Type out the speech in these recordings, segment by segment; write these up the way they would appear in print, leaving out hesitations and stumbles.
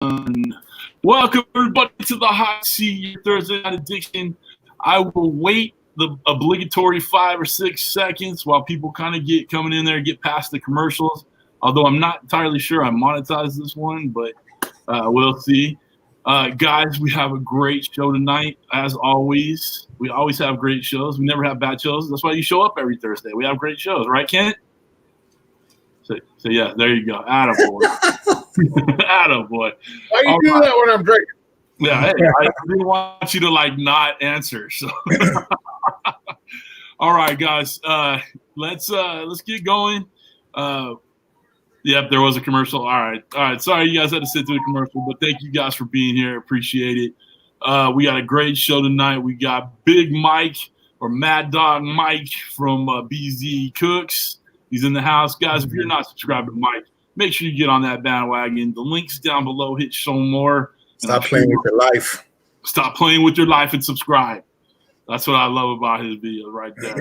1. Welcome everybody to the hot seat, your Thursday night addiction. I will wait the obligatory 5 or 6 seconds while people kind of get coming in there and get past the commercials. Although I'm not entirely sure I monetized this one, but we'll see. Guys, we have a great show tonight, as always. We always have great shows. We never have bad shows. That's why you show up every Thursday. We have great shows, right, Kent? So yeah, there you go. Attaboy. Attaboy. Why you do that when I'm drinking? Yeah, hey, I didn't want you to not answer. So, all right, guys, let's get going. Yep, there was a commercial. All right. Sorry, you guys had to sit through the commercial, but thank you guys for being here. Appreciate it. We got a great show tonight. We got Big Mike or Mad Dog Mike from BZCOOKS. He's in the house, guys. If you're not subscribed to Mike, make sure you get on that bandwagon. The link's down below. Hit show more. Stop playing with your life. Stop playing with your life and subscribe. That's what I love about his videos right there.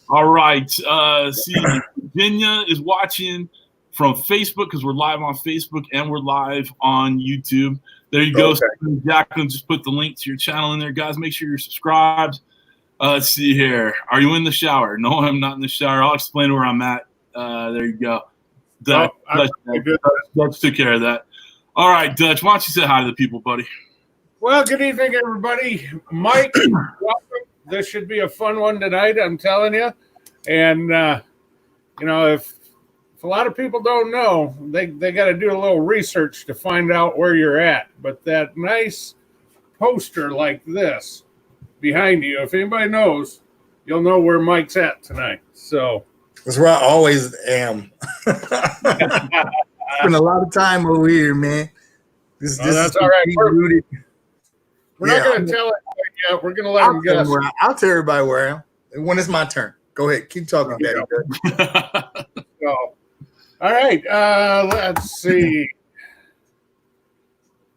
All right. See, Virginia is watching from Facebook because we're live on Facebook and we're live on YouTube. There you go. Okay. Jacqueline just put the link to your channel in there. Guys, make sure you're subscribed. Let's see here. Are you in the shower? No, I'm not in the shower. I'll explain where I'm at. There you go. Dutch took care of that. All right, Dutch, why don't you say hi to the people, buddy? Well, good evening, everybody. Mike, welcome. This should be a fun one tonight, I'm telling you. And, if a lot of people don't know, they got to do a little research to find out where you're at. But that nice poster like this behind you, if anybody knows, you'll know where Mike's at tonight. So that's where I always am. Spend a lot of time over here, man. This that's all right. We're not going to tell it yet. We're going to let them guess. I'll tell everybody where I am when it's my turn. Go ahead. Keep talking, Daddy. So, all right. Let's see.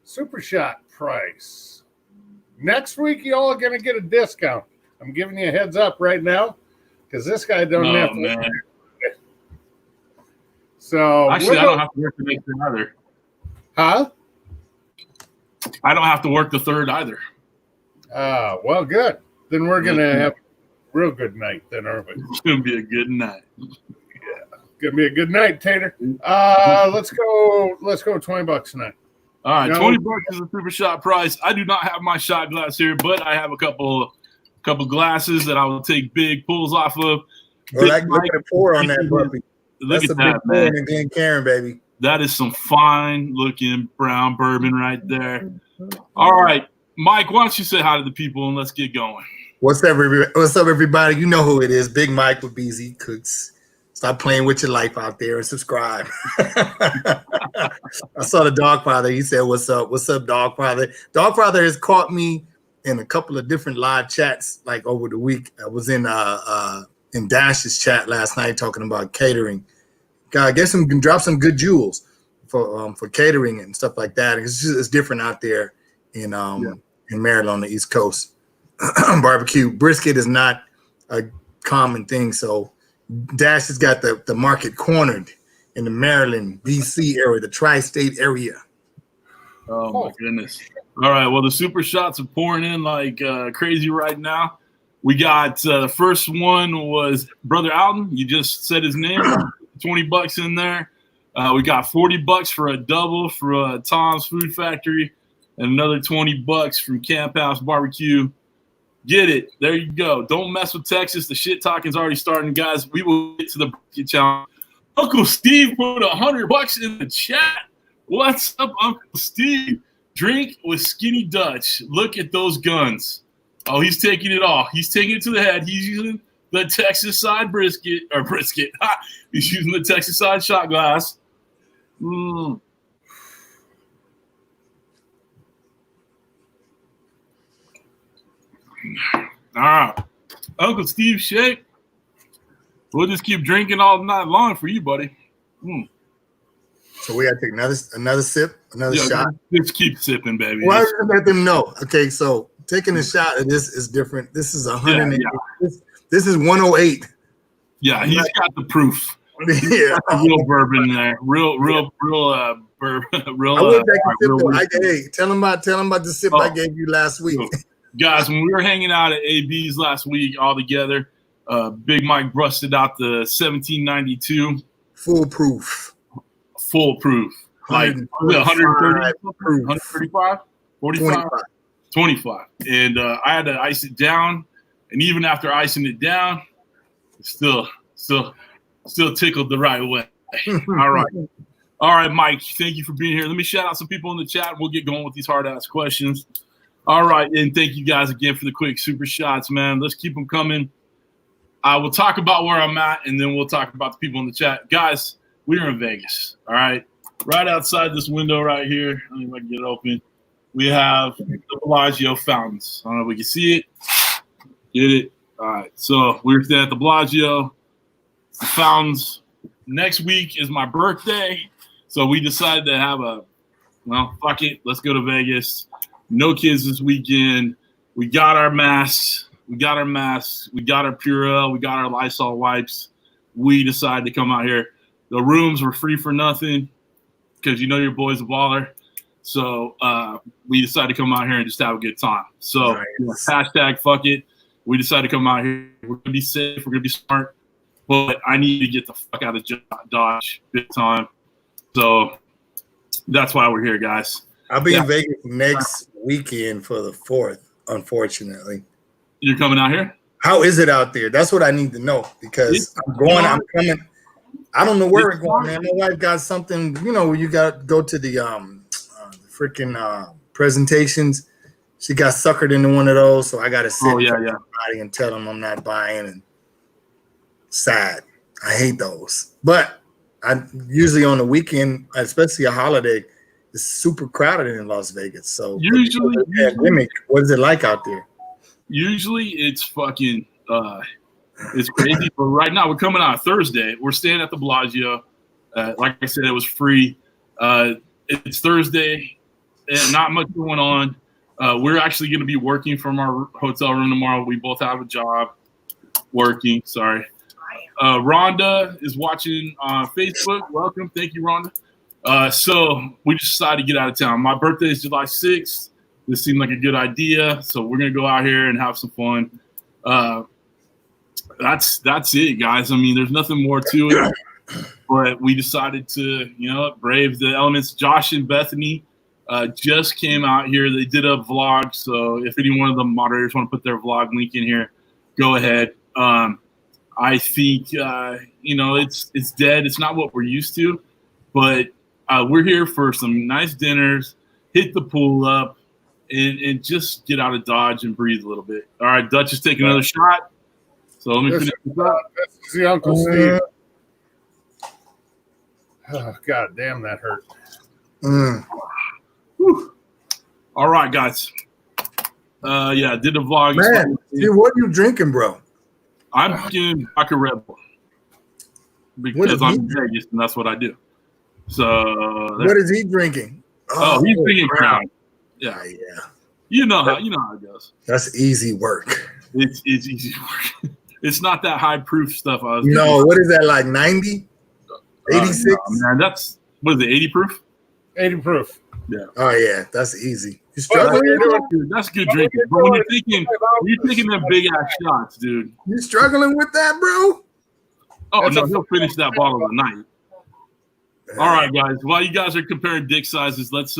Super Shot price. Next week, y'all are going to get a discount. I'm giving you a heads up right now because this guy don't have to. Man. So actually, I don't have to work the next either. Huh? I don't have to work the third either. Well, good. Then we're going to have a real good night then, aren't we? It's going to be a good night. Yeah. Going to be a good night, Tater. Let's go $20 tonight. All right, $20 is a super shot price. I do not have my shot glass here, but I have a couple glasses that I will take big pulls off of. Well, look at the pour on that puppy. Look at that, man. And then Karen, baby. That is some fine-looking brown bourbon right there. All right, Mike, why don't you say hi to the people and let's get going. What's up, everybody? You know who it is. Big Mike with BZCOOKS. Stop playing with your life out there and subscribe. I saw the Dawgfatha. He said, what's up? What's up, Dawgfatha? Dawgfatha has caught me in a couple of different live chats like over the week. I was in Dash's chat last night talking about catering. I guess we can drop some good jewels for catering and stuff like that. It's different out there in Maryland on the East Coast. Barbecue brisket is not a common thing, so Dash has got the market cornered in the Maryland, DC area, the tri-state area. Oh my goodness! All right, well the super shots are pouring in like crazy right now. We got the first one was Brother Alton. You just said his name. $20 in there. We got $40 for a double for Tom's Food Factory, and another $20 from Camp House Barbecue. Get it. There you go. Don't mess with Texas. The shit talking's already starting, guys. We will get to the brisket challenge. Uncle Steve put $100 in the chat. What's up, Uncle Steve? Drink with Skinny Dutch. Look at those guns. Oh, he's taking it all. He's taking it to the head. He's using the Texas side brisket. He's using the Texas side shot glass. All right. Uncle Steve shake. We'll just keep drinking all night long for you, buddy. So we got to take another sip, another shot. Just keep sipping, baby. Well, I just let them know. Okay, so taking a shot of this is different. This is 100. This is 108. Yeah, he's got the proof. Yeah, real bourbon there. Real real. I would take a sip. Hey, tell him about the sip I gave you last week. Guys, when we were hanging out at AB's last week all together, Big Mike busted out the 1792. Foolproof. Like 130, 135, 45, 25. And I had to ice it down. And even after icing it down, it still tickled the right way. All right, Mike, thank you for being here. Let me shout out some people in the chat. We'll get going with these hard-ass questions. All right, and thank you guys again for the quick super shots, man. Let's keep them coming. I will talk about where I'm at, and then we'll talk about the people in the chat. Guys, we are in Vegas, all right? Right outside this window right here, I don't know if I can get it open, we have the Bellagio fountains. I don't know if we can see it. Get it? All right, so we're staying at the Bellagio, the fountains. Next week is my birthday, so we decided to have fuck it, let's go to Vegas. No kids this weekend. We got our masks. We got our Purell. We got our Lysol wipes. We decided to come out here. The rooms were free for nothing because you know your boy's a baller. So we decided to come out here and just have a good time. So hashtag fuck it. We decided to come out here. We're going to be safe. We're going to be smart. But I need to get the fuck out of Dodge big time. So that's why we're here, guys. I'll be in Vegas next weekend for the 4th, unfortunately. You're coming out here? How is it out there? That's what I need to know because I'm coming. I don't know where we're going, man. My wife got something, you got to go to the freaking presentations. She got suckered into one of those, so I got to sit everybody and tell them I'm not buying. And sad. I hate those. But I usually on the weekend, especially a holiday, it's super crowded in Las Vegas. So usually, what is it like out there? Usually it's fucking it's crazy. But right now we're coming out Thursday. We're staying at the Bellagio. Like I said, it was free. It's Thursday and not much going on. We're actually going to be working from our hotel room tomorrow. We both have a job working. Sorry. Rhonda is watching on Facebook. Welcome. Thank you, Rhonda. So we just decided to get out of town. My birthday is July 6th. This seemed like a good idea. So we're going to go out here and have some fun. That's it, guys. I mean, there's nothing more to it. But we decided to, brave the elements. Josh and Bethany just came out here. They did a vlog. So if any one of the moderators want to put their vlog link in here, go ahead. I think, it's dead. It's not what we're used to. But we're here for some nice dinners, hit the pool up, and just get out of Dodge and breathe a little bit. All right, Dutch is taking another shot. So let me finish this up. This is the Uncle Steve. Oh, God damn, that hurt. All right, guys. Did the vlog. Man, what are you drinking, bro? I'm drinking vodka Red Bull because I'm in Vegas and that's what I do. So what is he drinking? Oh, he's drinking Crown. Yeah. You know how it goes. That's easy work. It's easy work. It's not that high proof stuff. What is that, like 90? 86? No, man, what is it, 80 proof? 80 proof. Yeah. Oh yeah, that's easy. You struggling? That's good drinking. But when you're taking them big ass shots, dude. You struggling with that, bro? Oh no, he'll finish that bottle tonight. All right, guys. While you guys are comparing dick sizes, let's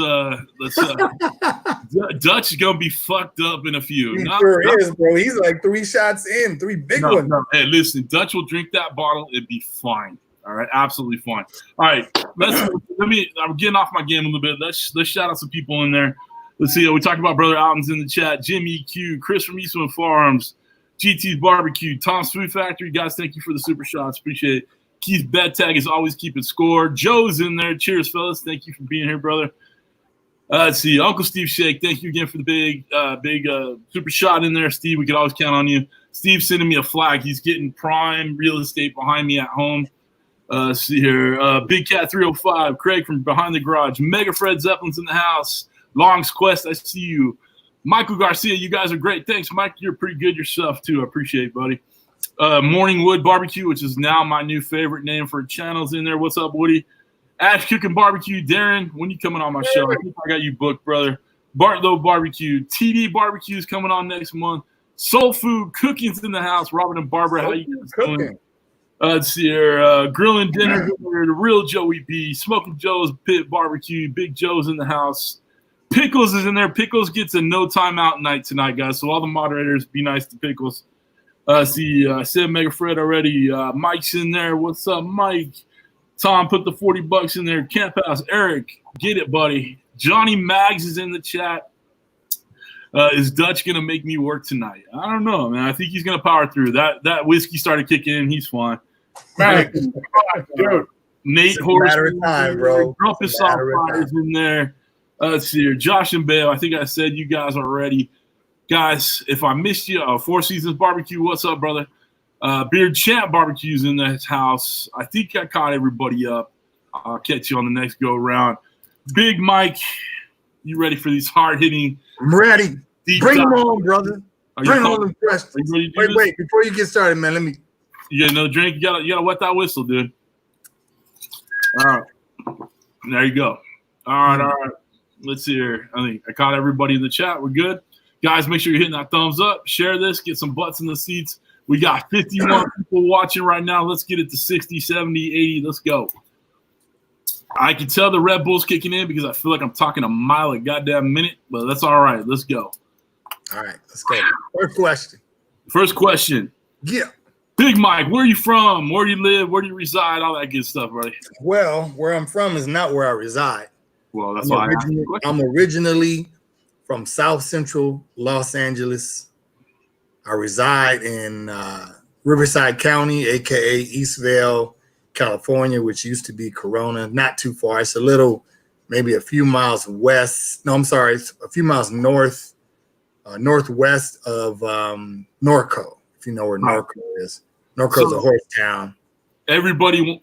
Dutch is gonna be fucked up in a few. He sure is, bro. He's like 3 shots in, 3 big ones. No. Hey, listen, Dutch will drink that bottle. It'd be fine. All right, absolutely fine. All right, I'm getting off my game a little bit. Let's shout out some people in there. Let's see. We talked about Brother Alton's in the chat. Jim EQ, Kris from Eastman Farms, GT's Barbecue, Tom's Food Factory. Guys, thank you for the super shots. Appreciate it. Keith Bettag is always keeping score. Joe's in there. Cheers, fellas. Thank you for being here, brother. Let's see. Uncle Steve Shake, thank you again for the big super shot in there. Steve, we can always count on you. Steve's sending me a flag. He's getting prime real estate behind me at home. Let's see here. Big Cat 305, Craig from behind the garage. Mega Fred Zeppelin's in the house. Long's Quest, I see you. Michael Garcia, you guys are great. Thanks, Mike. You're pretty good yourself, too. I appreciate it, buddy. Morningwood Barbecue, which is now my new favorite name for channels in there. What's up, Woody? Ash Cooking Barbecue. Darren, when you coming on my show? I think I got you booked, brother. Bartlow Barbecue. TD Barbecue is coming on next month. Soul Food Cooking's in the house. Robert and Barbara, how you guys doing? Let's see here. Grill and Dinner. The Real Joey B. Smoking Joe's Pit Barbecue. Big Joe's in the house. Pickles is in there. Pickles gets a no timeout night tonight, guys. So all the moderators, be nice to Pickles. Said Mega Fred already. Mike's in there. What's up, Mike? Tom put the $40 in there. Camp House. Eric, get it, buddy. Johnny Maggs is in the chat. Is Dutch gonna make me work tonight? I don't know, man. I think he's gonna power through. That whiskey started kicking in. He's fine. Right. Dude. Nate Horse. Matter of time, bro. Grumpus is in there. Let's see here. Josh and Bale. I think I said you guys already. Guys, if I missed you, Four Seasons Barbecue, what's up, brother? Beard Champ Barbecue's in this house. I think I caught everybody up. I'll catch you on the next go around. Big Mike, you ready for these hard-hitting? I'm ready. Bring them on, brother. Bring on the questions. Wait. Before you get started, man, let me. You got another drink? You gotta wet that whistle, dude. All right. There you go. All right. Let's see here. I think I caught everybody in the chat. We're good. Guys, make sure you're hitting that thumbs up. Share this. Get some butts in the seats. We got 51 people watching right now. Let's get it to 60, 70, 80. Let's go. I can tell the Red Bull's kicking in because I feel like I'm talking a mile a goddamn minute, but that's all right. Let's go. All right, let's go. First question. Yeah. Big Mike, where are you from? Where do you live? Where do you reside? All that good stuff, buddy. Well, where I'm from is not where I reside. Well, that's why I'm originally from South Central Los Angeles. I reside in Riverside County, a.k.a. Eastvale, California, which used to be Corona. Not too far. It's a little, maybe a few miles west. No, I'm sorry. It's a few miles northwest of Norco, if you know where Norco is. Norco's a horse town. Everybody,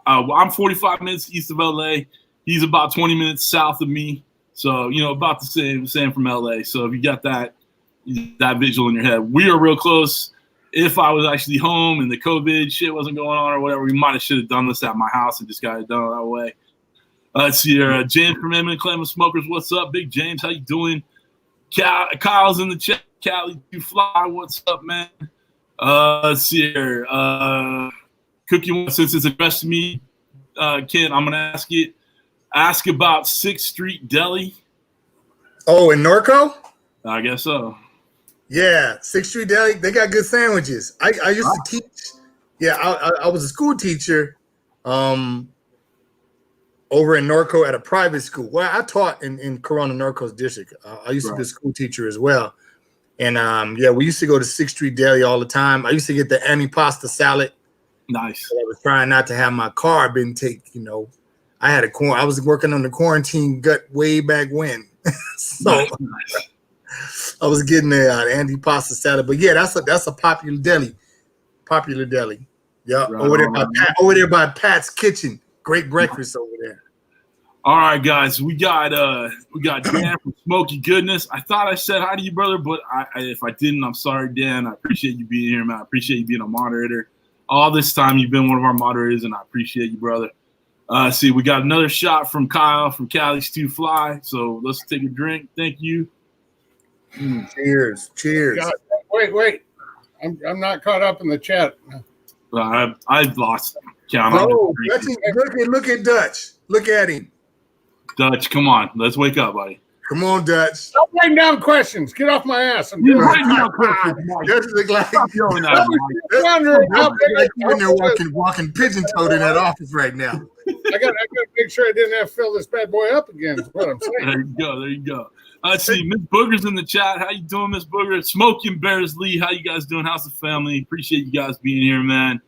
I'm 45 minutes east of LA. He's about 20 minutes south of me. So, about the same from LA. So if you got that visual in your head, we are real close. If I was actually home and the COVID shit wasn't going on or whatever, we might have should have done this at my house and just got it done that way. Let's see here. James from Eminent Claim of Smokers. What's up, Big James? How you doing? Kyle's in the chat. Cali, you fly. What's up, man? Let's see here. Cookie, since it's addressed to me, Ken, I'm gonna ask about 6th Street Deli. Oh, in Norco? I guess so. Yeah, 6th Street Deli. They got good sandwiches. I used to teach. Yeah, I was a school teacher over in Norco at a private school. Well, I taught in Corona Norco's district. I used to be a school teacher as well. And we used to go to 6th Street Deli all the time. I used to get the antipasta salad. Nice. I was trying not to have my carb intake, I had I was working on the quarantine gut way back when. So nice. I was getting the antipasta salad. But yeah, that's a popular deli. Yeah, right, over there by Pat's Kitchen. Great breakfast over there. All right, guys, we got Dan from SmokeyGoodness. I thought I said hi to you, brother, but if I didn't, I'm sorry, Dan. I appreciate you being here, man. I appreciate you being a moderator. All this time, you've been one of our moderators, and I appreciate you, brother. See, we got another shot from Kyle from Cali's Too Fly. So let's take a drink. Thank you. Cheers. God, wait. I'm not caught up in the chat. I've lost count. Oh, look at Dutch. Look at him. Dutch, come on. Let's wake up, buddy. Come on, Dutch. Stop writing down questions. Get off my ass. I'm You're writing down questions, Mike. Dutch look like you're in there walking pigeon-toed in that office right now. I got to make sure I didn't have to fill this bad boy up again. Is what I'm saying. There you go. Let's see. Miss Booger's in the chat. How you doing, Miss Booger? Smoking Bears Lee. How you guys doing? How's the family? Appreciate you guys being here, man.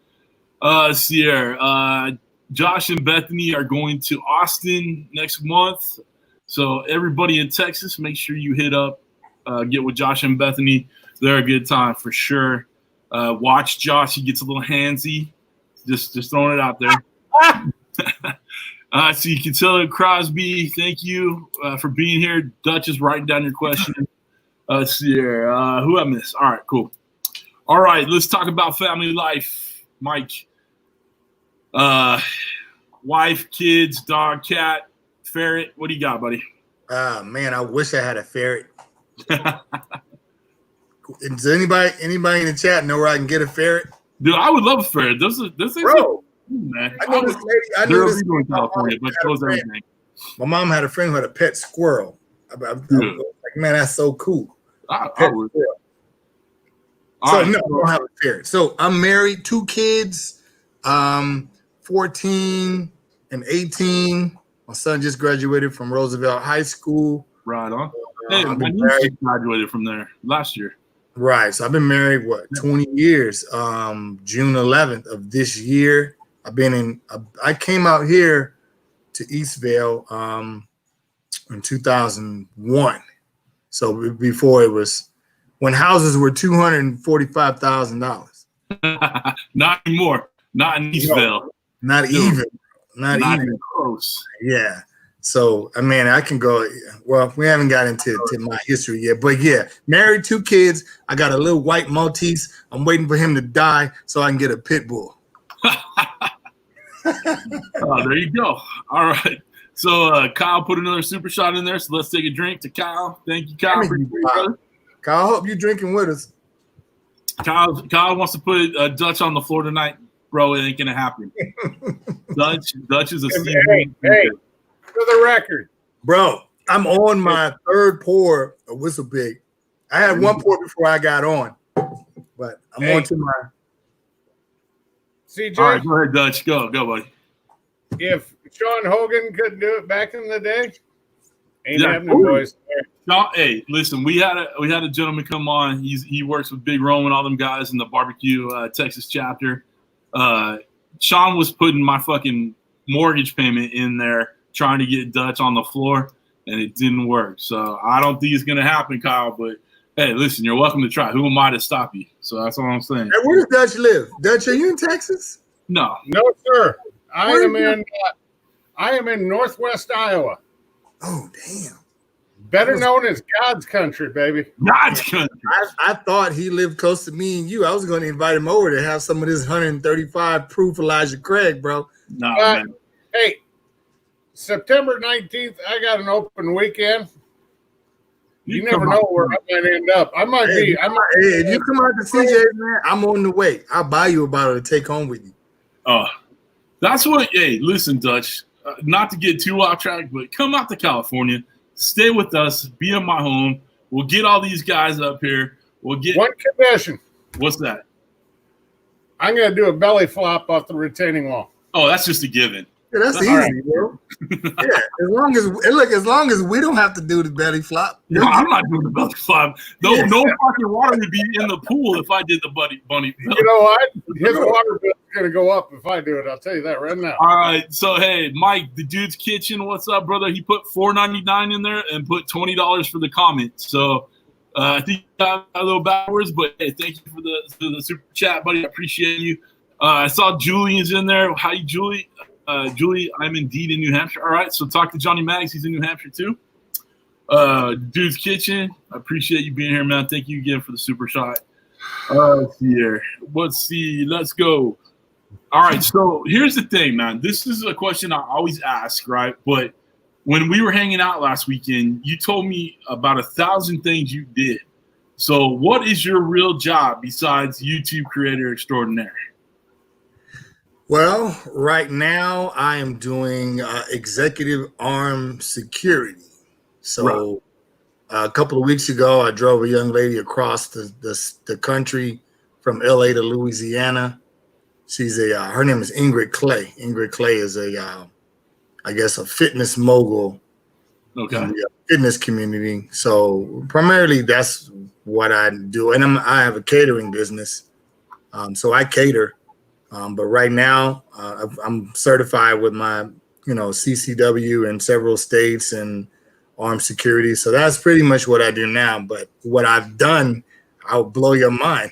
Let's see here. Josh and Bethany are going to Austin next month. So everybody in Texas, make sure you hit up, get with Josh and Bethany. They're a good time for sure. Watch Josh. He gets a little handsy. Just throwing it out there. So you can tell Crosby, thank you for being here. Dutch is writing down your question. Let's see here. Who I missed? All right, cool. All right, let's talk about family life. Mike, Wife, kids, dog, cat, ferret. What do you got, buddy? Man, I wish I had a ferret. Does anybody in the chat know where I can get a ferret? Dude, I would love a ferret. This is Bro, man. I know this lady. I They're know this illegal in California, but shows everything. My mom had a friend who had a pet squirrel. I was like, man, that's so cool. I would. So All right. no, I don't have a ferret. So I'm married, 2 kids, 14 and 18. My son just graduated from Roosevelt High School. Right on. Hey, my niece just graduated from there last year. Right. So I've been married, 20 years. June 11th of this year. I came out here to Eastvale in 2001. So before it was when houses were $245,000. Not anymore. Not in Eastvale. Not even close. Yeah. So I mean, I can go. Well, we haven't got into my history yet, but yeah, married, 2 kids. I got a little white Maltese. I'm waiting for him to die so I can get a pit bull. Oh, there you go. All right. So Kyle put another super shot in there. So let's take a drink to Kyle. Thank you, Kyle. Kyle, I hope you're drinking with us. Kyle wants to put Dutch on the floor tonight. Bro, it ain't gonna happen. Dutch is a hey, for the record, bro. I'm on my 3rd pour of Whistle Pig. I had 1 pour before I got on, but I'm on to my. CJ, all right, go ahead, Dutch. Go, buddy. If Sean Hogan couldn't do it back in the day, ain't happening, boys. Hey, listen, we had a gentleman come on. He works with Big Rome and all them guys in the barbecue Texas chapter. Sean was putting my fucking mortgage payment in there, trying to get Dutch on the floor, and it didn't work. So I don't think it's gonna happen, Kyle. But hey, listen, you're welcome to try. Who am I to stop you? So that's all I'm saying. Hey, where does Dutch live? Dutch, are you in Texas? No, sir. I am in Northwest Iowa. Oh, damn. Better known as God's country, baby. God's country. I thought he lived close to me and you. I was going to invite him over to have some of this 135 proof Elijah Craig, bro. No, man. Hey, September 19th, I got an open weekend. You never know where I might end up. Hey, if you come out to CJ, man, I'm on the way. I'll buy you a bottle to take home with you. That's what. Hey, listen, Dutch. Not to get too off track, but come out to California, stay with us, be in my home. We'll get all these guys up here. We'll get one condition. What's that? I'm gonna do a belly flop off the retaining wall. Oh, that's just a given. Yeah, that's easy, right, bro. Yeah, as long as we don't have to do the belly flop. No, I'm not doing the belly flop. No fucking water would be in the pool if I did the bunny. You know what? His water bill is gonna go up if I do it. I'll tell you that right now. All right. So hey, Mike, the dude's kitchen. What's up, brother? He put $4.99 in there and put $20 for the comment. So I think you got a little backwards, but hey, thank you for the super chat, buddy. I appreciate you. I saw Julian's in there. Hi, Julie. Julie, I'm indeed in New Hampshire. All right, so talk to Johnny Maggs. He's in New Hampshire too. Dude's Kitchen. I appreciate you being here, man. Thank you again for the super shot. Let's see here. Let's go. All right, so here's the thing, man. This is a question I always ask, right? But when we were hanging out last weekend, you told me about 1,000 things you did. So what is your real job besides YouTube creator extraordinaire? Well, right now I am doing executive arm security. So a couple of weeks ago, I drove a young lady across the country from LA to Louisiana. She's her name is Ingrid Clay. Ingrid Clay is I guess a fitness mogul in the fitness community. So primarily that's what I do. And I have a catering business. So I cater. But right now, I'm certified with my, CCW in several states and armed security. So that's pretty much what I do now. But what I've done, I'll blow your mind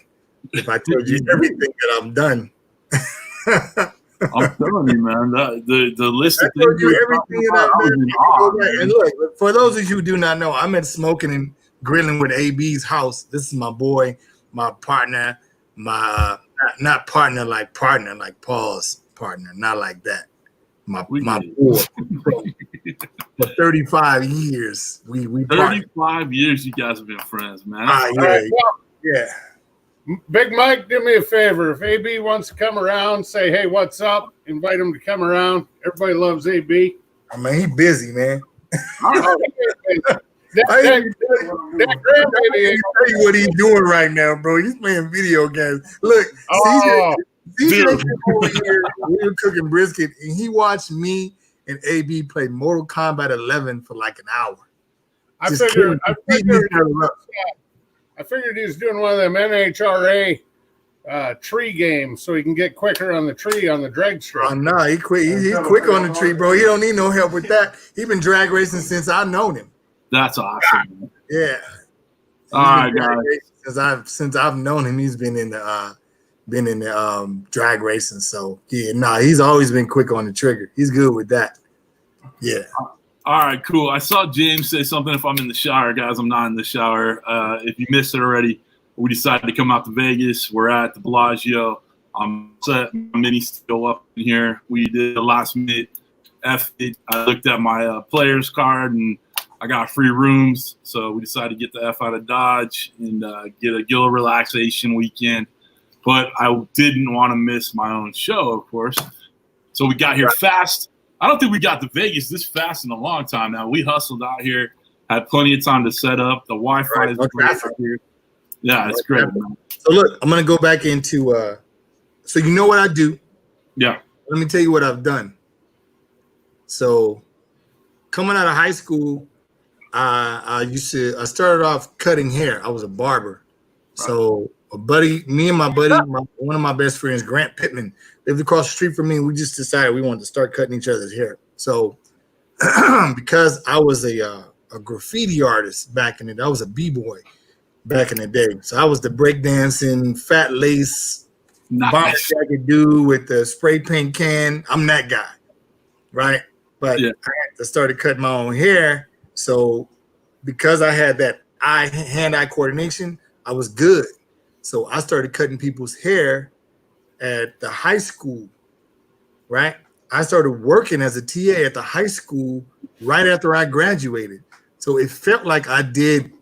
if I told you everything that I've done. I'm telling you, man, the list of things everything that I've done. And look, for those of you who do not know, I'm at Smokin and Grilling with AB's house. This is my boy, my partner, my not partner like pause. partner. Not like that. My boy. For 35 years, we 35 years you guys have been friends, man. Yeah. Big Mike, do me a favor. If AB wants to come around, say, hey, what's up? Invite him to come around. Everybody loves AB. I mean, he busy, man. That grandbaby ain't tell you what he's doing right now, bro. He's playing video games. Look, CJ came over here. We were cooking brisket, and he watched me and AB play Mortal Kombat 11 for like an hour. I figured he was doing one of them NHRA tree games so he can get quicker on the tree on the drag strip. Oh, no, he's quick on the tree, bro. He don't need no help with that. He's been drag racing since I've known him. That's awesome. Yeah. All right, guys. Since I've known him, he's been in the drag racing. So yeah, he's always been quick on the trigger. He's good with that. Yeah. All right, cool. I saw James say something. If I'm in the shower, guys, I'm not in the shower. If you missed it already, we decided to come out to Vegas. We're at the Bellagio. I'm set. My mini's still up in here. We did the last minute effort. I looked at my player's card and I got free rooms. So we decided to get the F out of Dodge and get a Gila relaxation weekend. But I didn't want to miss my own show, of course. So we got here fast. I don't think we got to Vegas this fast in a long time now. We hustled out here, had plenty of time to set up. The Wi-Fi is great out here. Yeah, it's great. Man. So look, I'm going to go back into so you know what I do? Yeah. Let me tell you what I've done. So coming out of high school, I started off cutting hair. I was a barber. Right. So me and my buddy, one of my best friends, Grant Pittman, lived across the street from me. We just decided we wanted to start cutting each other's hair. So because I was a graffiti artist back in the day, I was a b-boy back in the day. So I was the breakdancing, fat lace, bomber jacket dude with the spray paint can. I'm that guy, right? But I had to start cutting my own hair. So because I had that hand-eye coordination, I was good. So I started cutting people's hair at the high school, right? I started working as a TA at the high school right after I graduated. So it felt like I did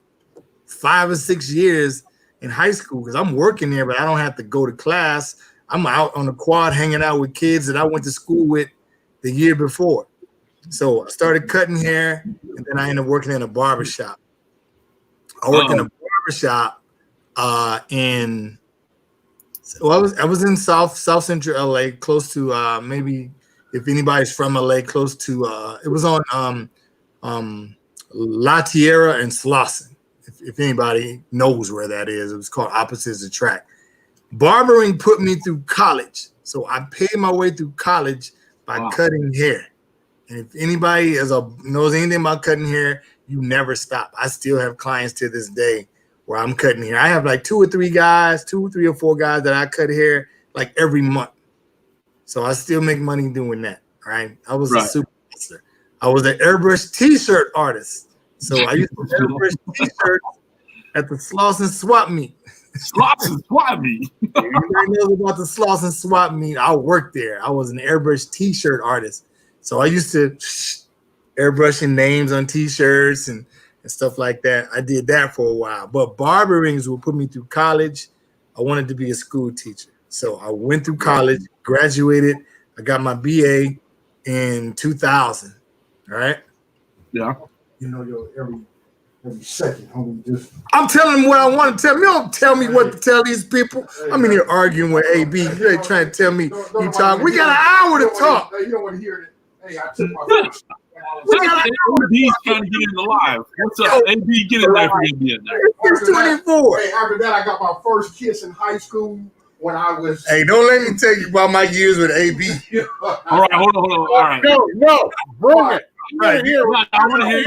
5 or 6 years in high school because I'm working there, but I don't have to go to class. I'm out on the quad hanging out with kids that I went to school with the year before. So I started cutting hair, and then I ended up working in a barbershop. I worked in a barbershop I was in South Central LA, close to maybe if anybody's from LA, close to it was on La Tierra and Slauson. If anybody knows where that is, it was called Opposites Attract. Barbering put me through college, so I paid my way through college by cutting hair. And if anybody knows anything about cutting hair, you never stop. I still have clients to this day where I'm cutting hair. I have like 2 or 3 or 4 guys that I cut hair like every month. So I still make money doing that, right? I was a supervisor. I was an airbrush t-shirt artist. So I used to airbrush t-shirts at the Slauson Swap Meet. Slauson Swap Meet? Everybody knows about the Slauson Swap Meet. I worked there. I was an airbrush t-shirt artist. So I used to airbrushing names on t-shirts and stuff like that. I did that for a while. But barberings will put me through college. I wanted to be a school teacher. So I went through college, graduated. I got my BA in 2000. All right? Yeah. You know, every second, homie, I'm telling them what I want to tell me. Don't tell me what to tell these people. I'm in here arguing with AB. You're trying to tell me you talk. We got an hour to talk. You don't want to hear it. Hey, I took my first. AB's trying to get in the live. What's up? AB, get in there for you being there. It's 24. Hey, after that, I got my first kiss in high school when I was. Hey, don't let me tell you about my years with AB. All right, hold on. All right. No, bring it. Right. I want to hear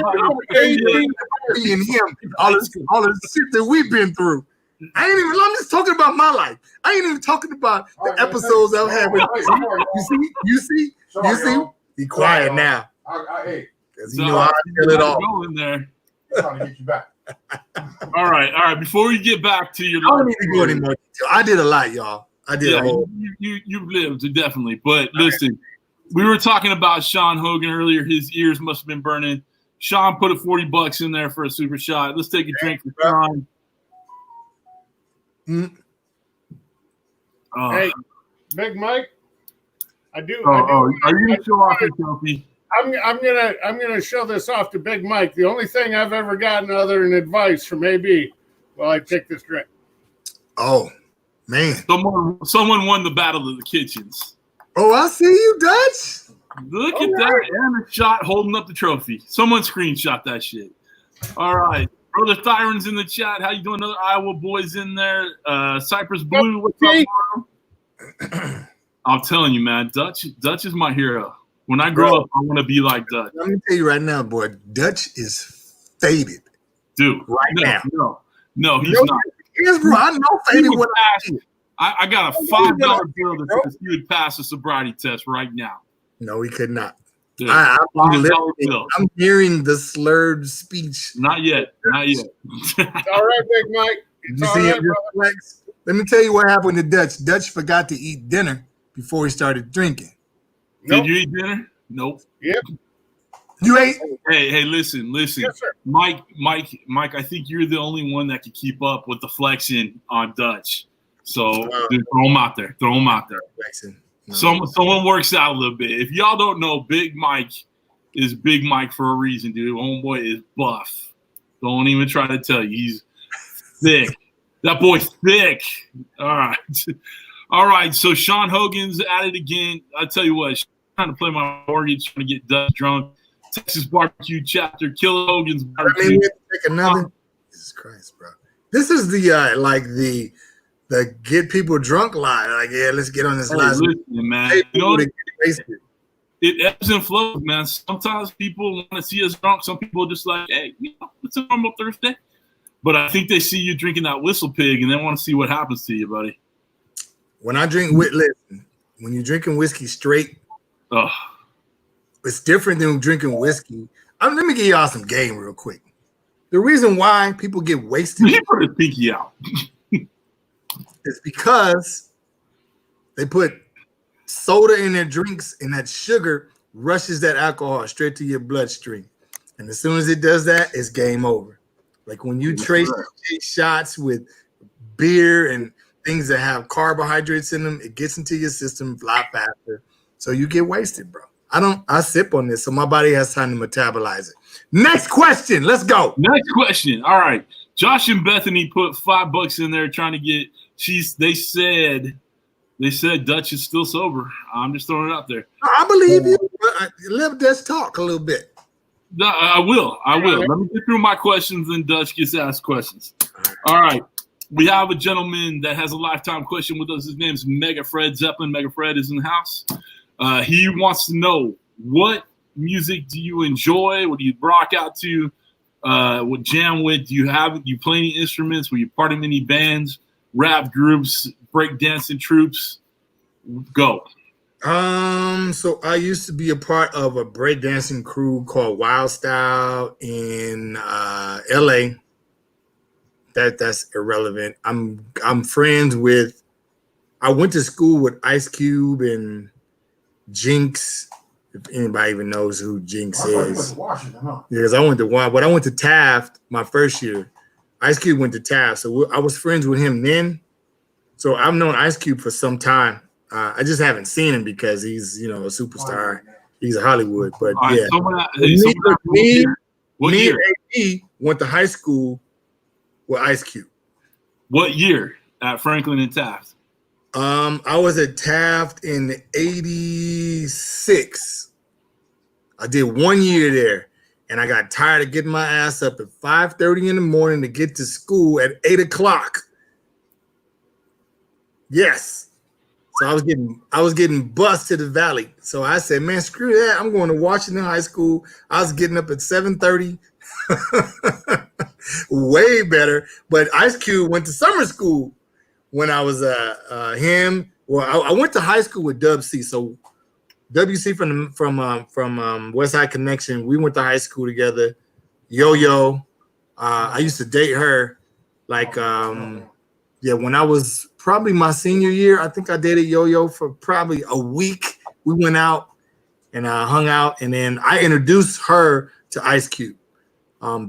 AB and him, all this shit that we've been through. I'm just talking about my life. I ain't even talking about the episodes I've had with you see? Be quiet now. Because you know I feel it all. Go in there. Trying to get you back. All right. Before we get back to your, I don't need to go anymore. I did a lot, y'all. I did a whole. You lived definitely. But listen, we were talking about Sean Hogan earlier. His ears must have been burning. Sean put a $40 in there for a super shot. Let's take a drink for Sean. Hey, Big Mike, I do. Are you gonna show off your trophy? I'm gonna show this off to Big Mike. The only thing I've ever gotten other than advice from AB while I take this drink. Oh man! Someone won the battle of the kitchens. Oh, I see you, Dutch. Look at that, and a shot holding up the trophy. Someone screenshot that shit. All right, brother Thyron's in the chat. How you doing? Another Iowa boys in there. Cypress Blue. What's up, bro? I'm telling you, man. Dutch is my hero. When I grow up, I want to be like Dutch. Let me tell you right now, boy. Dutch is faded, dude. Now. No, he's not. Yes, bro. I know faded. I got a $5 bill that says he would pass a sobriety test right now. No, he could not. Dude, I'm hearing the slurred speech. Not yet. All right, Big Mike. Did you see him flex? Let me tell you what happened to Dutch. Dutch forgot to eat dinner before he started drinking. Did you eat dinner? Nope. Yep. You ate? Hey, listen. Yes, sir. Mike, I think you're the only one that can keep up with the flexing on Dutch. So dude, throw him out there. Flexing. No. Someone works out a little bit. If y'all don't know, Big Mike is Big Mike for a reason, dude. Homeboy is buff. Don't even try to tell you. He's thick. That boy's thick. All right. So Sean Hogan's at it again. I tell you what, trying to play my mortgage, trying to get Dutch drunk. Texas Barbecue Chapter, Kill Hogan's Barbecue. Take another. Jesus Christ, bro. This is the get people drunk line. Like, yeah, let's get on this last. Listen, man. It ebbs and flows, man. Sometimes people want to see us drunk. Some people are just like, hey, it's a normal Thursday. But I think they see you drinking that Whistle Pig and they want to see what happens to you, buddy. When I drink listen, when you're drinking whiskey straight, it's different than drinking whiskey. Let me give y'all some game real quick. The reason why people get wasted. He put his pinky out. It's because they put soda in their drinks and that sugar rushes that alcohol straight to your bloodstream. And as soon as it does that, it's game over. Like when you take shots with beer and things that have carbohydrates in them, it gets into your system a lot faster. So you get wasted, bro. I sip on this, so my body has time to metabolize it. Next question. Let's go. Next question. All right. Josh and Bethany put $5 in there trying to get they said Dutch is still sober. I'm just throwing it out there. I believe you. Let Dutch talk a little bit. No, I will. Let me get through my questions, and Dutch gets asked questions. All right. We have a gentleman that has a lifetime question with us. His name is Mega Fred Zeppelin. Mega Fred is in the house. He wants to know, what music do you enjoy? What do you rock out to? What jam with? Do you play any instruments? Were you part of any bands, rap groups, breakdancing troops? Go. So I used to be a part of a breakdancing crew called Wild Style in LA. That's irrelevant. I'm friends with. I went to school with Ice Cube and Jinx. If anybody even knows who Jinx is. Because I went to Taft my first year. Ice Cube went to Taft, so I was friends with him then. So I've known Ice Cube for some time. I just haven't seen him because he's a superstar. He's a Hollywood, but yeah. Me and AP went to high school with Ice Cube. What year at Franklin and Taft? I was at Taft in '86. I did 1 year there, and I got tired of getting my ass up at 5:30 in the morning to get to school at 8 o'clock. Yes. So I was getting bused to the valley. So I said, man, screw that. I'm going to Washington High School. I was getting up at 7:30. Way better. But Ice Cube went to summer school when I was him. Well, I went to high school with Dub C. So WC from West Side Connection. We went to high school together. Yo. I used to date her like yeah, when I was probably my senior year, I think I dated Yo-Yo for probably a week. We went out and hung out, and then I introduced her to Ice Cube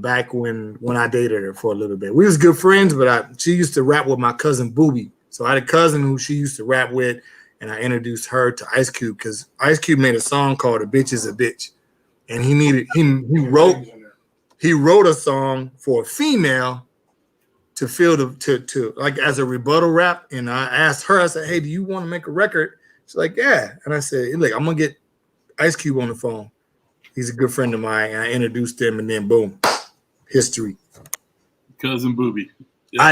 back when I dated her for a little bit. We was good friends, but she used to rap with my cousin Boobie. So I had a cousin who she used to rap with, and I introduced her to Ice Cube because Ice Cube made a song called "A Bitch Is a Bitch," and he wrote a song for a female to feel to like as a rebuttal rap. And I asked her, I said, "Hey, do you want to make a record?" She's like, "Yeah." And I said, "Look, I'm gonna get Ice Cube on the phone. He's a good friend of mine." And I introduced him, and then boom, history. Cousin Boobie. Yep.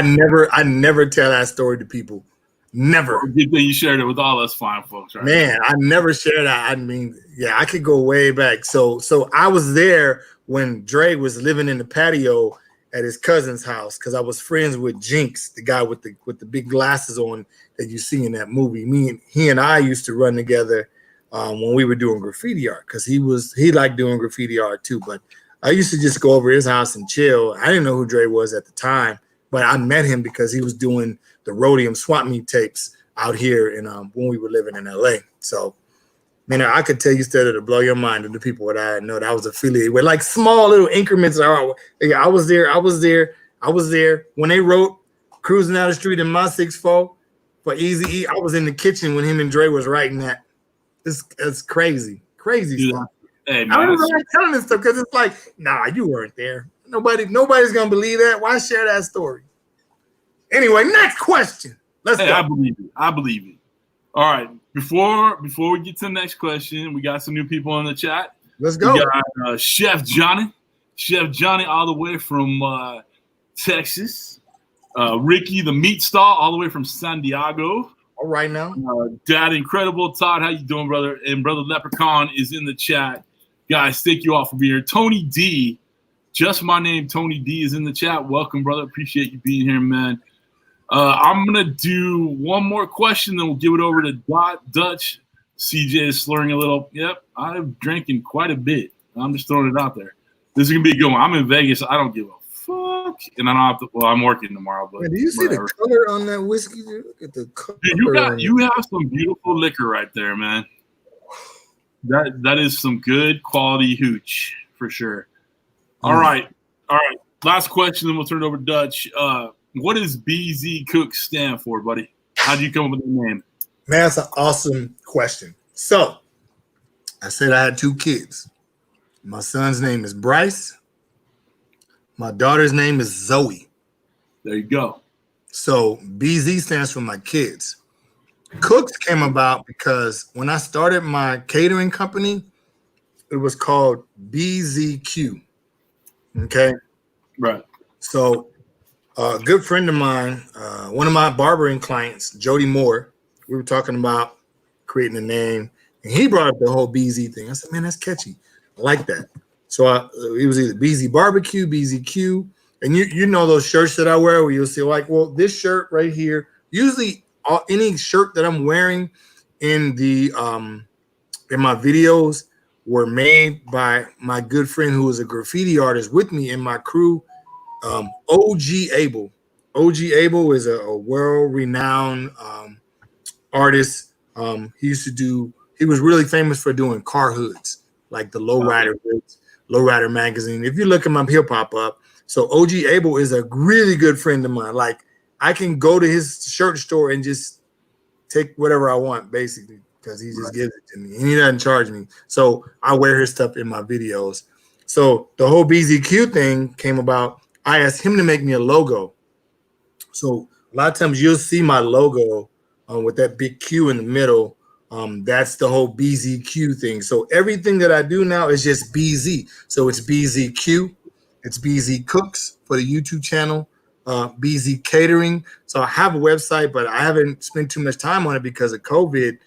I never tell that story to people. Never. You shared it with all us fine folks, right? Man, I never share that. I mean, yeah, I could go way back. So I was there when Dre was living in the patio at his cousin's house because I was friends with Jinx, the guy with the big glasses on that you see in that movie. He and I used to run together when we were doing graffiti art because he liked doing graffiti art too. But I used to just go over his house and chill. I didn't know who Dre was at the time, but I met him because he was doing the Rhodium Swap Meet tapes out here when we were living in LA. So, man, I could tell you stories to blow your mind of the people that I know that I was affiliated with, like small little increments. I was there when they wrote "Cruising Down the Street" in my 6'4" for Eazy-E. I was in the kitchen when him and Dre was writing that. It's crazy stuff. Hey, man, I don't really like telling this stuff because it's like, nah, you weren't there. Nobody's gonna believe that. Why share that story? Anyway, next question. Let's go. I believe it. All right. Before we get to the next question, we got some new people in the chat. Let's go. We got Chef Johnny all the way from Texas. Ricky the Meat Stall all the way from San Diego. All right now. Dad Incredible. Todd, how you doing, brother? And Brother Leprechaun is in the chat. Guys, thank you all for being here. Tony D, just my name, Tony D, is in the chat. Welcome, brother. Appreciate you being here, man. I'm going to do one more question, then we'll give it over to Dutch. CJ is slurring a little. Yep, I'm drinking quite a bit. I'm just throwing it out there. This is going to be a good one. I'm in Vegas. I don't give a fuck. And I don't have to – well, I'm working tomorrow. But man, do you see the color on that whiskey? Look at the color. Dude, you have some beautiful liquor right there, man. That is some good quality hooch for sure. All right. Last question, then we'll turn it over to Dutch. What does BZCOOKS stand for, buddy? How did you come up with the name? Man, that's an awesome question. So, I said I had 2 kids. My son's name is Bryce. My daughter's name is Zoe. There you go. So, BZ stands for my kids. Cooks came about because when I started my catering company, it was called BZQ. Okay? Right. So, a good friend of mine, one of my barbering clients, Jody Moore, we were talking about creating a name, and he brought up the whole BZ thing. I said, man, that's catchy. I like that. So it was either BZ Barbecue, BZQ, and you know those shirts that I wear where you'll see like, well, this shirt right here, usually any shirt that I'm wearing in my videos were made by my good friend who was a graffiti artist with me in my crew, OG Abel. OG Abel is a world-renowned artist. He was really famous for doing car hoods, like the Lowrider hoods, Lowrider magazine. If you look him up, he'll pop up. So OG Abel is a really good friend of mine. Like I can go to his shirt store and just take whatever I want, basically, because he just gives it to me and he doesn't charge me. So I wear his stuff in my videos. So the whole BZQ thing came about. I asked him to make me a logo. So a lot of times you'll see my logo with that big Q in the middle. That's the whole BZQ thing. So everything that I do now is just BZ. So it's BZQ, it's BZCOOKS for the YouTube channel, BZ Catering. So I have a website, but I haven't spent too much time on it because of COVID.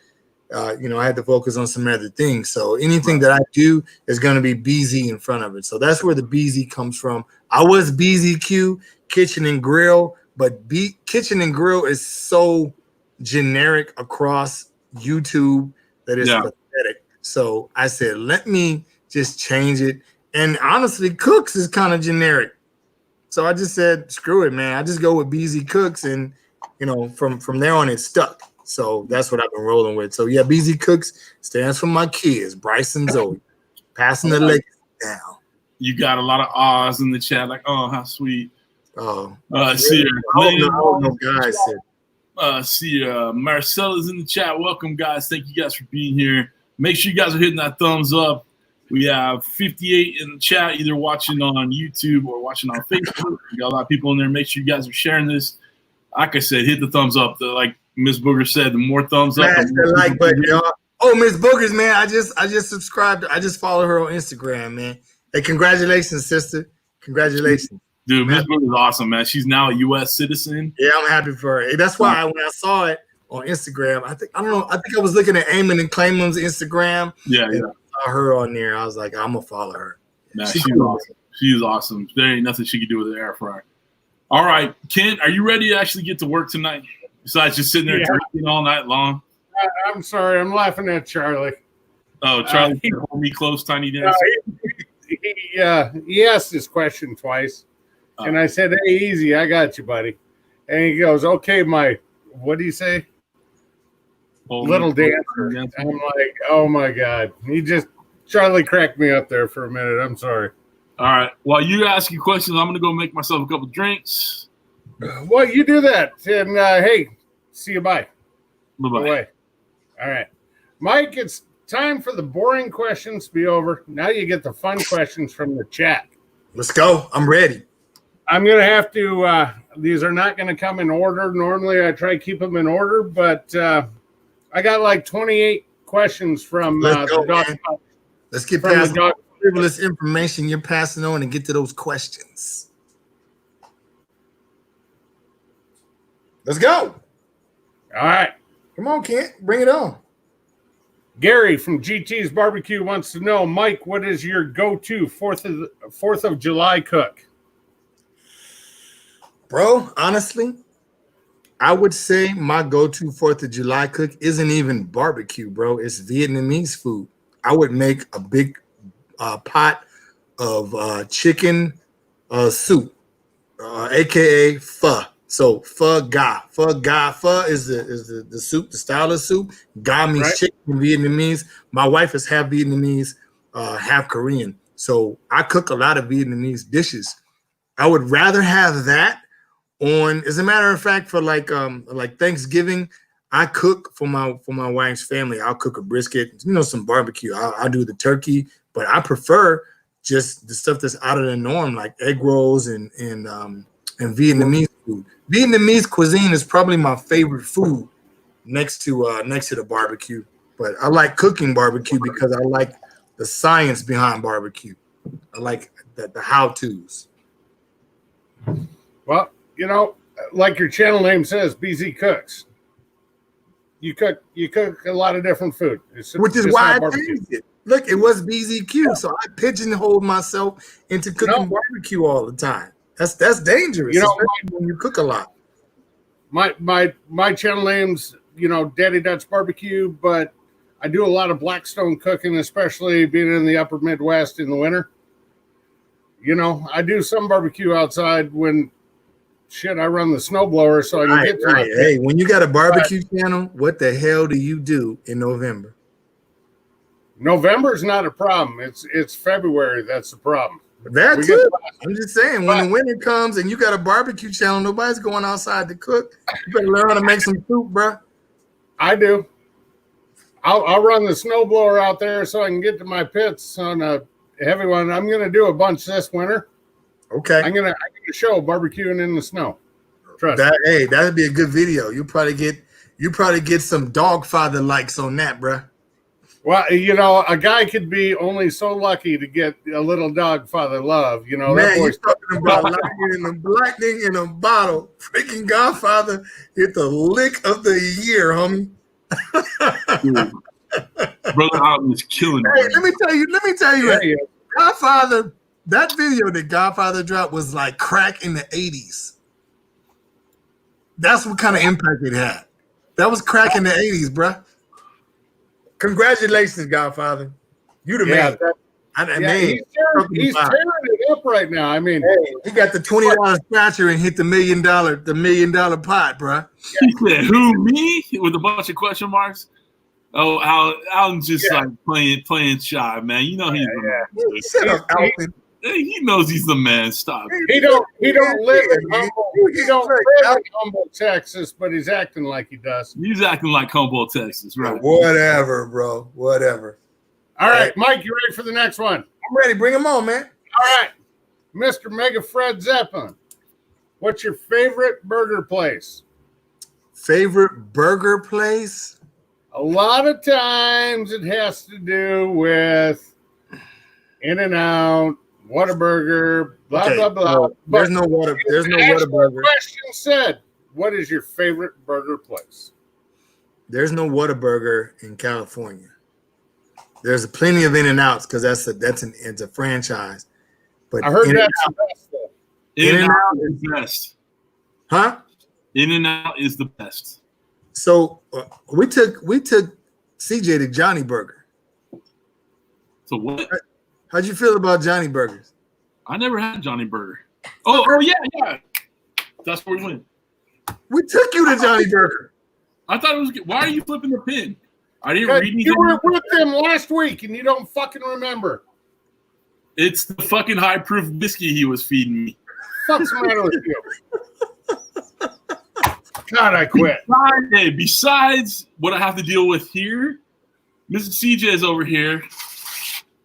I had to focus on some other things. So anything that I do is going to be BZ in front of it. So that's where the BZ comes from. I was BZQ, Kitchen and Grill, but Kitchen and Grill is so generic across YouTube that it's pathetic. So I said, let me just change it. And honestly, Cooks is kind of generic. So I just said, screw it, man. I just go with BZCOOKS, and you know, from there on, it stuck. So that's what I've been rolling with. So yeah, BZ Cooks stands for my kids, Bryce and Zoe, passing the legacy down. You got a lot of ahs in the chat, like, oh, how sweet. Oh, see guys. Marcella's in the chat. Welcome, guys. Thank you guys for being here. Make sure you guys are hitting that thumbs up. We have 58 in the chat, either watching on YouTube or watching on Facebook. We got a lot of people in there. Make sure you guys are sharing this. Like I said, hit the thumbs up. Like Miss Booger said, the more thumbs up. Smash the like button, y'all. Oh, Miss Boogers, man, I just subscribed. I just follow her on Instagram, man. Hey, congratulations, sister. Congratulations. Dude, Miss Booger is awesome, man. She's now a U.S. citizen. Yeah, I'm happy for her. That's why when I saw it on Instagram, I was looking at Eamon and Claimant's Instagram. Yeah. I saw her on there. I was like, I'm gonna follow her. Nah, she's awesome. She's awesome. There ain't nothing she can do with the air fryer. All right, Kent, are you ready to actually get to work tonight? Besides just sitting there drinking all night long? I'm sorry. I'm laughing at Charlie. Oh, Charlie, hold me close, Tiny Dancer. He asked this question twice. And I said, hey, easy. I got you, buddy. And he goes, okay, what do you say? Little dancer. I'm like, oh, my God. Charlie cracked me up there for a minute. I'm sorry. All right. While you ask your questions, I'm going to go make myself a couple drinks. Well, you do that. And, hey, see you. Bye. Bye-bye. All right. Mike, it's time for the boring questions to be over. Now you get the fun questions from the chat. Let's go. I'm ready. I'm going to have to, these are not going to come in order. Normally I try to keep them in order, but I got like 28 questions from the dog. Let's get past the frivolous information you're passing on and get to those questions. Let's go. All right. Come on, Kent. Bring it on. Gary from GT's Barbecue wants to know, Mike, what is your go-to 4th of July cook? Bro, honestly, I would say my go-to 4th of July cook isn't even barbecue, bro. It's Vietnamese food. I would make a big pot of chicken soup, aka pho. So pho ga is the soup, the style of soup. Ga means chicken in Vietnamese. My wife is half Vietnamese, half Korean. So I cook a lot of Vietnamese dishes. I would rather have that on, as a matter of fact, for like Thanksgiving, I cook for my wife's family. I'll cook a brisket, some barbecue. I'll do the turkey, but I prefer just the stuff that's out of the norm, like egg rolls and Vietnamese food. Vietnamese cuisine is probably my favorite food next to the barbecue. But I like cooking barbecue because I like the science behind barbecue. I like the how-tos. Well, like your channel name says, BZCOOKS. You cook a lot of different food. Which is why I changed it. Look, it was BZQ, so I pigeonholed myself into cooking barbecue all the time. That's dangerous, especially when you cook a lot. My channel name's Daddy Dutch Barbecue, but I do a lot of Blackstone cooking, especially being in the upper Midwest in the winter. I do some barbecue outside when I run the snowblower so I can get to it. Hey, when you got a barbecue channel, what the hell do you do in November? November's not a problem. It's February that's the problem. That too. I'm just saying, when the winter comes and you got a barbecue channel, nobody's going outside to cook. You better learn how to make some soup, bro. I do. I'll run the snowblower out there so I can get to my pits on a heavy one. I'm going to do a bunch this winter. Okay. I'm gonna show barbecuing in the snow. Trust me. Hey, that'd be a good video. You probably get some Dawgfatha likes on that, bro. Well, a guy could be only so lucky to get a little Dawgfatha love. Man, you're talking about lightning and lightning in a bottle. Freaking Godfather hit the lick of the year, homie. Brother Alton is killing it. Hey, let me tell you, Godfather. That video that Godfather dropped was like crack in the 80s. That's what kind of impact it had. That was crack in the 80s, bro. Congratulations, Godfather. You the man. He's tearing it up right now. I mean, hey, he got the $20 scratcher and hit the $1 million pot, bro. He said, "Who, me?" with a bunch of question marks. Oh, Alton's just like playing shy, man. You know he's the man. Shut up, Alton. He knows he's the man. Stop. He don't live in Humboldt, Texas, but he's acting like he does. He's acting like Humboldt, Texas, right? Whatever, bro. Whatever. All right, Mike, you ready for the next one? I'm ready. Bring him on, man. All right, Mr. Mega Fred Zeppelin. What's your favorite burger place? Favorite burger place? A lot of times it has to do with In-N-Out, Whataburger, blah, blah, blah. There's no Whataburger. The question said, what is your favorite burger place? There's no Whataburger in California. There's plenty of In-N-Outs because it's a franchise. But I heard that's the best though. In-N-Out is the best. Huh? In-N-Out is the best. So we took CJ to Johnny Burger. So what? How'd you feel about Johnny Burgers? I never had Johnny Burger. Oh yeah. That's where we went. We took you to Johnny Burger. I thought it was. Why are you flipping the pin? I didn't read. You were with them last week and you don't fucking remember. It's the fucking high proof whiskey he was feeding me. What's the matter with you? God, I quit. Besides what I have to deal with here, Mrs. CJ is over here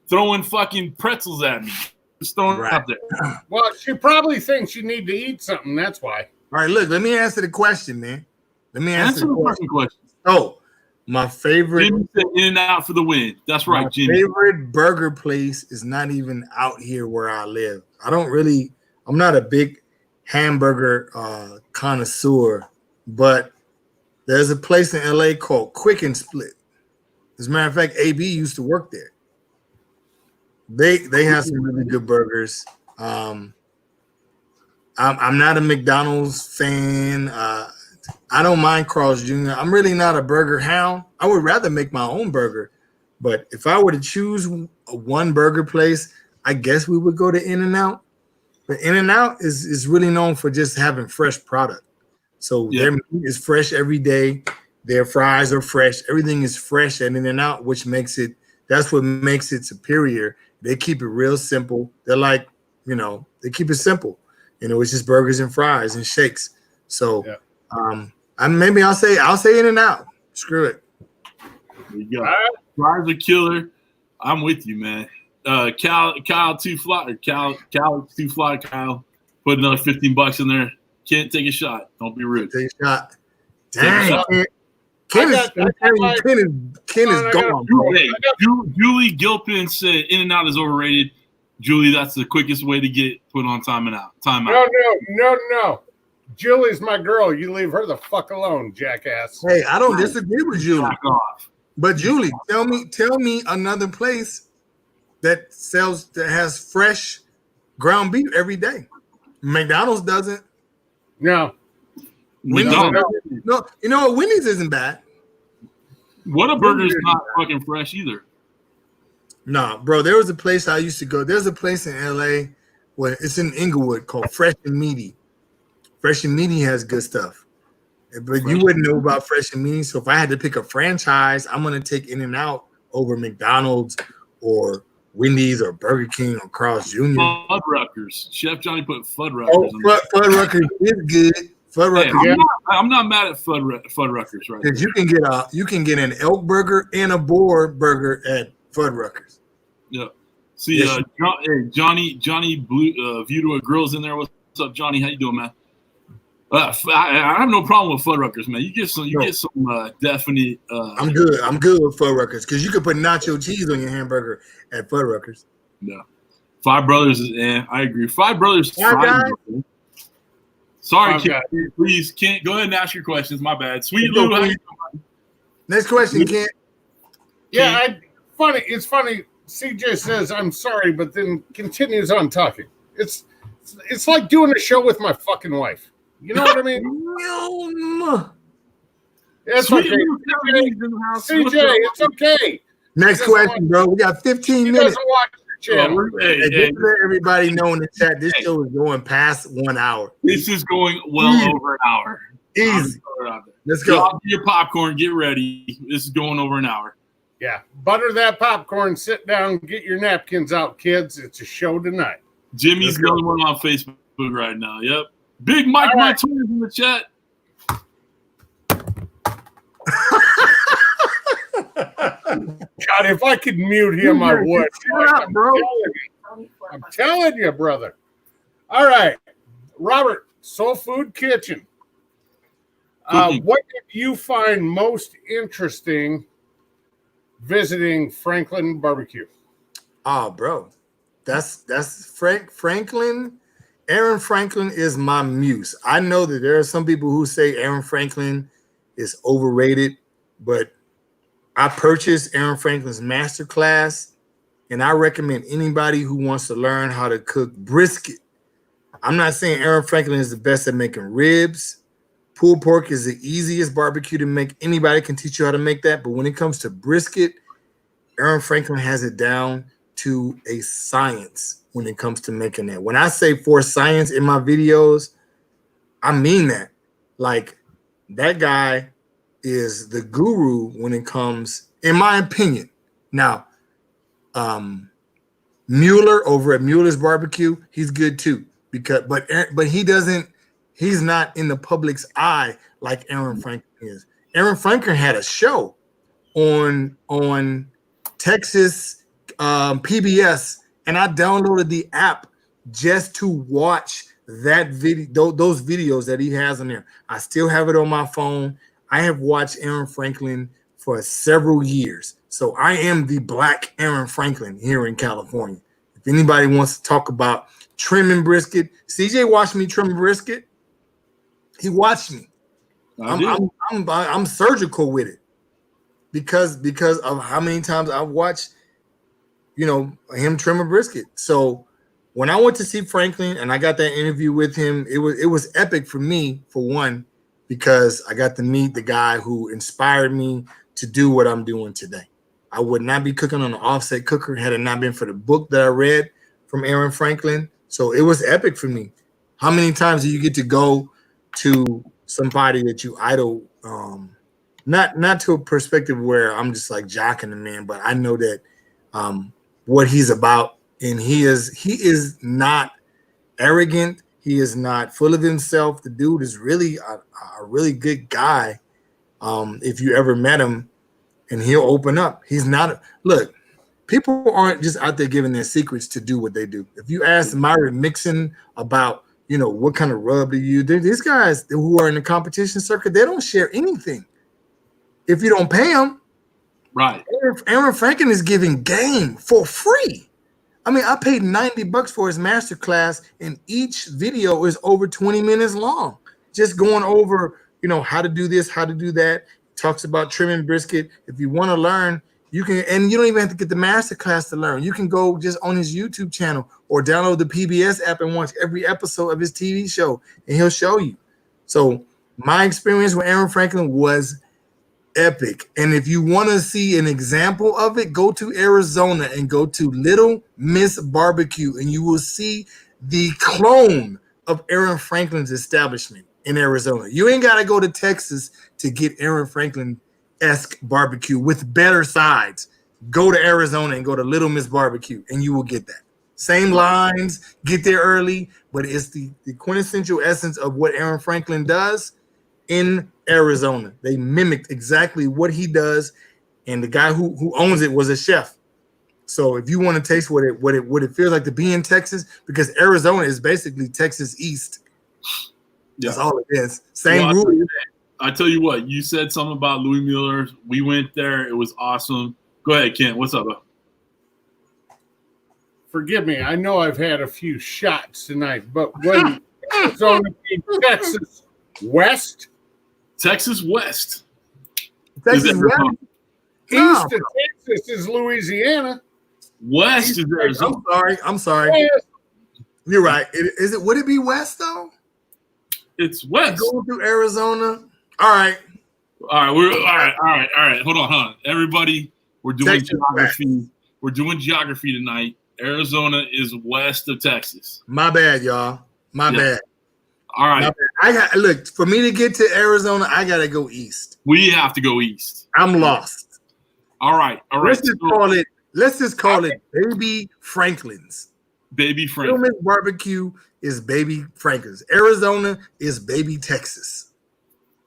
throwing fucking pretzels at me. Just throwing it out there. Well, she probably thinks you need to eat something. That's why. All right, look, let me answer the question, man. Let me answer the question. Oh, my favorite. Jimmy said In-N-Out for the win. That's right, Jimmy. My favorite burger place is not even out here where I live. I'm not a big hamburger connoisseur, but there's a place in LA called Quick and Split. As a matter of fact, AB used to work there. They have some really good burgers. I'm not a McDonald's fan. I don't mind Carl's Jr. I'm really not a burger hound. I would rather make my own burger. But if I were to choose one burger place, I guess we would go to In-N-Out. But In-N-Out is really known for just having fresh product. So their meat is fresh every day. Their fries are fresh. Everything is fresh at In-N-Out, that's what makes it superior. They keep it real simple. They're like, they keep it simple. It's just burgers and fries and shakes. So I'll say In-N-Out. Screw it. There you go. Fries are killer. I'm with you, man. Kyle too fly. Kyle put another $15 in there. Can't take a shot. Don't be rude. Take a shot. Dang. Ken is gone. Hey, Julie Gilpin said In-N-Out is overrated. Julie, that's the quickest way to get put on timeout. No. Julie's my girl. You leave her the fuck alone, jackass. Hey, I don't disagree with Julie. But Julie, tell me another place that has fresh ground beef every day. McDonald's doesn't. No. Wendy's no. You know what? Wendy's isn't bad. Whataburger's not fucking fresh either. Nah, bro. There was a place I used to go. There's a place in LA where it's in Inglewood called Fresh and Meaty. Fresh and Meaty has good stuff. But you wouldn't know about Fresh and Meaty. So if I had to pick a franchise, I'm gonna take In-N-Out over McDonald's or Wendy's or Burger King or Carl's Jr. Fuddruckers. Chef Johnny put Fuddruckers. Oh, Fuddruckers is good. Fuddruckers. I'm not mad at Fuddruckers, right? Because you can get an elk burger and a boar burger at Fuddruckers. Yeah. See, Johnny Blue View to a Grill's in there. What's up, Johnny? How you doing, man? I have no problem with Fuddruckers, man. You get some definite. I'm good with Fuddruckers because you can put nacho cheese on your hamburger at Fuddruckers. No, Five Brothers is. I agree. Five Brothers. Sorry, Ken. Please, Kent. Go ahead and ask your questions. My bad. Sweet Lou. How you doing? Next question, Kent. Yeah, it's funny. CJ says I'm sorry, but then continues on talking. It's like doing a show with my fucking wife. You know what I mean? It's okay. CJ, it's okay. Next question, bro. We got 15 minutes. channel. Hey, just to let everybody know in the chat, this show is going past 1 hour. This is going well over an hour. Easy. Let's go. Drop your popcorn. Get ready. This is going over an hour. Yeah. Butter that popcorn. Sit down. Get your napkins out, kids. It's a show tonight. Jimmy's the only one on Facebook right now. Yep. Big Mike Montoya in the chat. God, if I could mute him, I would. Shut up, bro. I'm telling you, brother. All right. Robert, Soul Food Kitchen. What did you find most interesting visiting Franklin Barbecue? Oh, bro. That's Franklin. Aaron Franklin is my muse. I know that there are some people who say Aaron Franklin is overrated, but I purchased Aaron Franklin's masterclass, and I recommend anybody who wants to learn how to cook brisket. I'm not saying Aaron Franklin is the best at making ribs. Pulled pork is the easiest barbecue to make. Anybody can teach you how to make that, but when it comes to brisket, Aaron Franklin has it down to a science when it comes to making that. When I say for science in my videos, I mean that. Like, that guy is the guru when it comes, in my opinion. Now, Mueller over at Mueller's Barbecue, he's good too, but he's not in the public's eye like Aaron Franklin is. Aaron Franklin had a show on Texas PBS, and I downloaded the app just to watch that video, those videos that he has on there. I still have it on my phone. I have watched Aaron Franklin for several years. So I am the black Aaron Franklin here in California. If anybody wants to talk about trimming brisket, CJ watched me trim brisket. He watched me. I'm surgical with it because of how many times I've watched, him trim a brisket. So when I went to see Franklin and I got that interview with him, it was epic for me, for one, because I got to meet the guy who inspired me to do what I'm doing today. I would not be cooking on an offset cooker had it not been for the book that I read from Aaron Franklin. So it was epic for me. How many times do you get to go to somebody that you idol? Not to a perspective where I'm just like jocking the man, but I know that what he's about, and he is not arrogant. He is not full of himself. The dude is really a really good guy. If you ever met him, and he'll open up. He's not look. People aren't just out there giving their secrets to do what they do. If you ask Myron Mixon about, what kind of rub do you do, these guys who are in the competition circuit, they don't share anything. If you don't pay them, right? Aaron Franklin is giving game for free. I mean, I paid $90 for his masterclass, and each video is over 20 minutes long, just going over, how to do this, how to do that. Talks about trimming brisket. If you want to learn, you can, and you don't even have to get the masterclass to learn. You can go just on his YouTube channel or download the PBS app and watch every episode of his TV show, and he'll show you. So my experience with Aaron Franklin was epic. And if you want to see an example of it, go to Arizona and go to Little Miss Barbecue, and you will see the clone of Aaron Franklin's establishment in Arizona. You ain't got to go to Texas to get Aaron Franklin-esque barbecue with better sides. Go to Arizona and go to Little Miss Barbecue, and you will get that. Same lines, get there early, but it's the quintessential essence of what Aaron Franklin does in Arizona. They mimicked exactly what he does, and the guy who owns it was a chef. So if you want to taste what it feels like to be in Texas, because Arizona is basically Texas East. Yeah. That's all it is. Same rule. I tell you what, you said something about Louis Mueller. We went there. It was awesome. Go ahead, Kent. What's up, bro? Forgive me. I know I've had a few shots tonight, but when Arizona being Texas West? Texas West. Texas West? East of Texas is Louisiana. West is Arizona. I'm sorry. West. You're right. Would it be West, though? It's West. Going through Arizona. All right. All right. Hold on. Everybody, we're doing geography. We're doing geography tonight. Arizona is west of Texas. My bad, y'all. My bad. All right. I got look for me to get to Arizona. I gotta go east. We have to go east. I'm lost. All right. Let's just call it Baby Franklin's. Baby Franklin's barbecue is Baby Franklin's. Arizona is Baby Texas.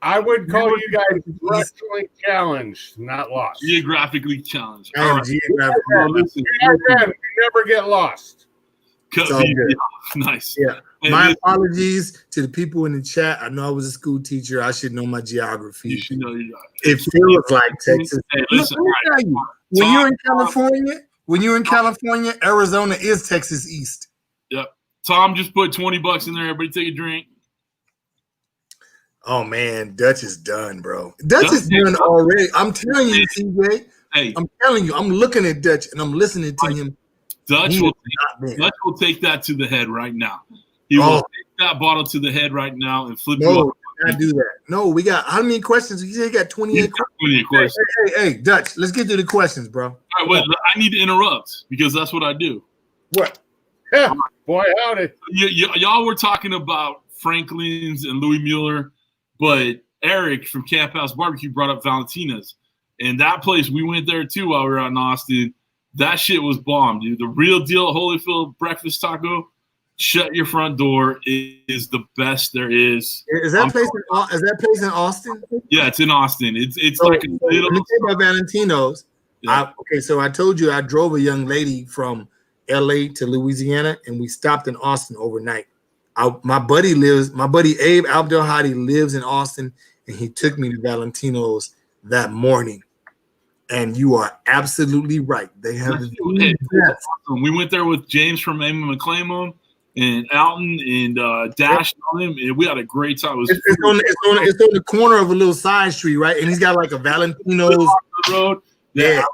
I would call you guys geographically challenged, not lost. Geographically challenged. All right. Listen, you never get lost. Nice. Yeah. My apologies to the people in the chat. I know I was a school teacher. I should know my geography. You should know your geography. It feels like Texas. Hey, listen, when you're in California, Arizona is Texas East. Yep. Tom just put $20 in there. Everybody take a drink. Oh man, Dutch is done, bro. Dutch is done already. I'm telling you, CJ. Hey, I'm telling you. I'm looking at Dutch and I'm listening to him. Dutch will take that to the head right now. He will take that bottle to the head right now and flip it up. No, we gotta do that. No, we got how many questions? You said you got 28 questions. Hey, Dutch, let's get to the questions, bro. All right, wait, I need to interrupt because that's what I do. What? Yeah, boy, howdy. Y'all were talking about Franklin's and Louis Mueller, but Eric from Camp House Barbecue brought up Valentina's. And that place, we went there too while we were out in Austin. That shit was bomb, dude. The real deal Holyfield breakfast taco, shut your front door, is the best there is. Is that place in Austin? Yeah, it's in Austin. It's like a little. Let me tell you about Valentino's. Yeah. So I told you I drove a young lady from LA to Louisiana, and we stopped in Austin overnight. My buddy Abe Abdelhadi lives in Austin, and he took me to Valentino's that morning. And you are absolutely right. They have awesome. We went there with James from Amy McClamon and Alton and Dash and them, and we had a great time. It's on the corner of a little side street, right? And he's got like a Valentino's road. They have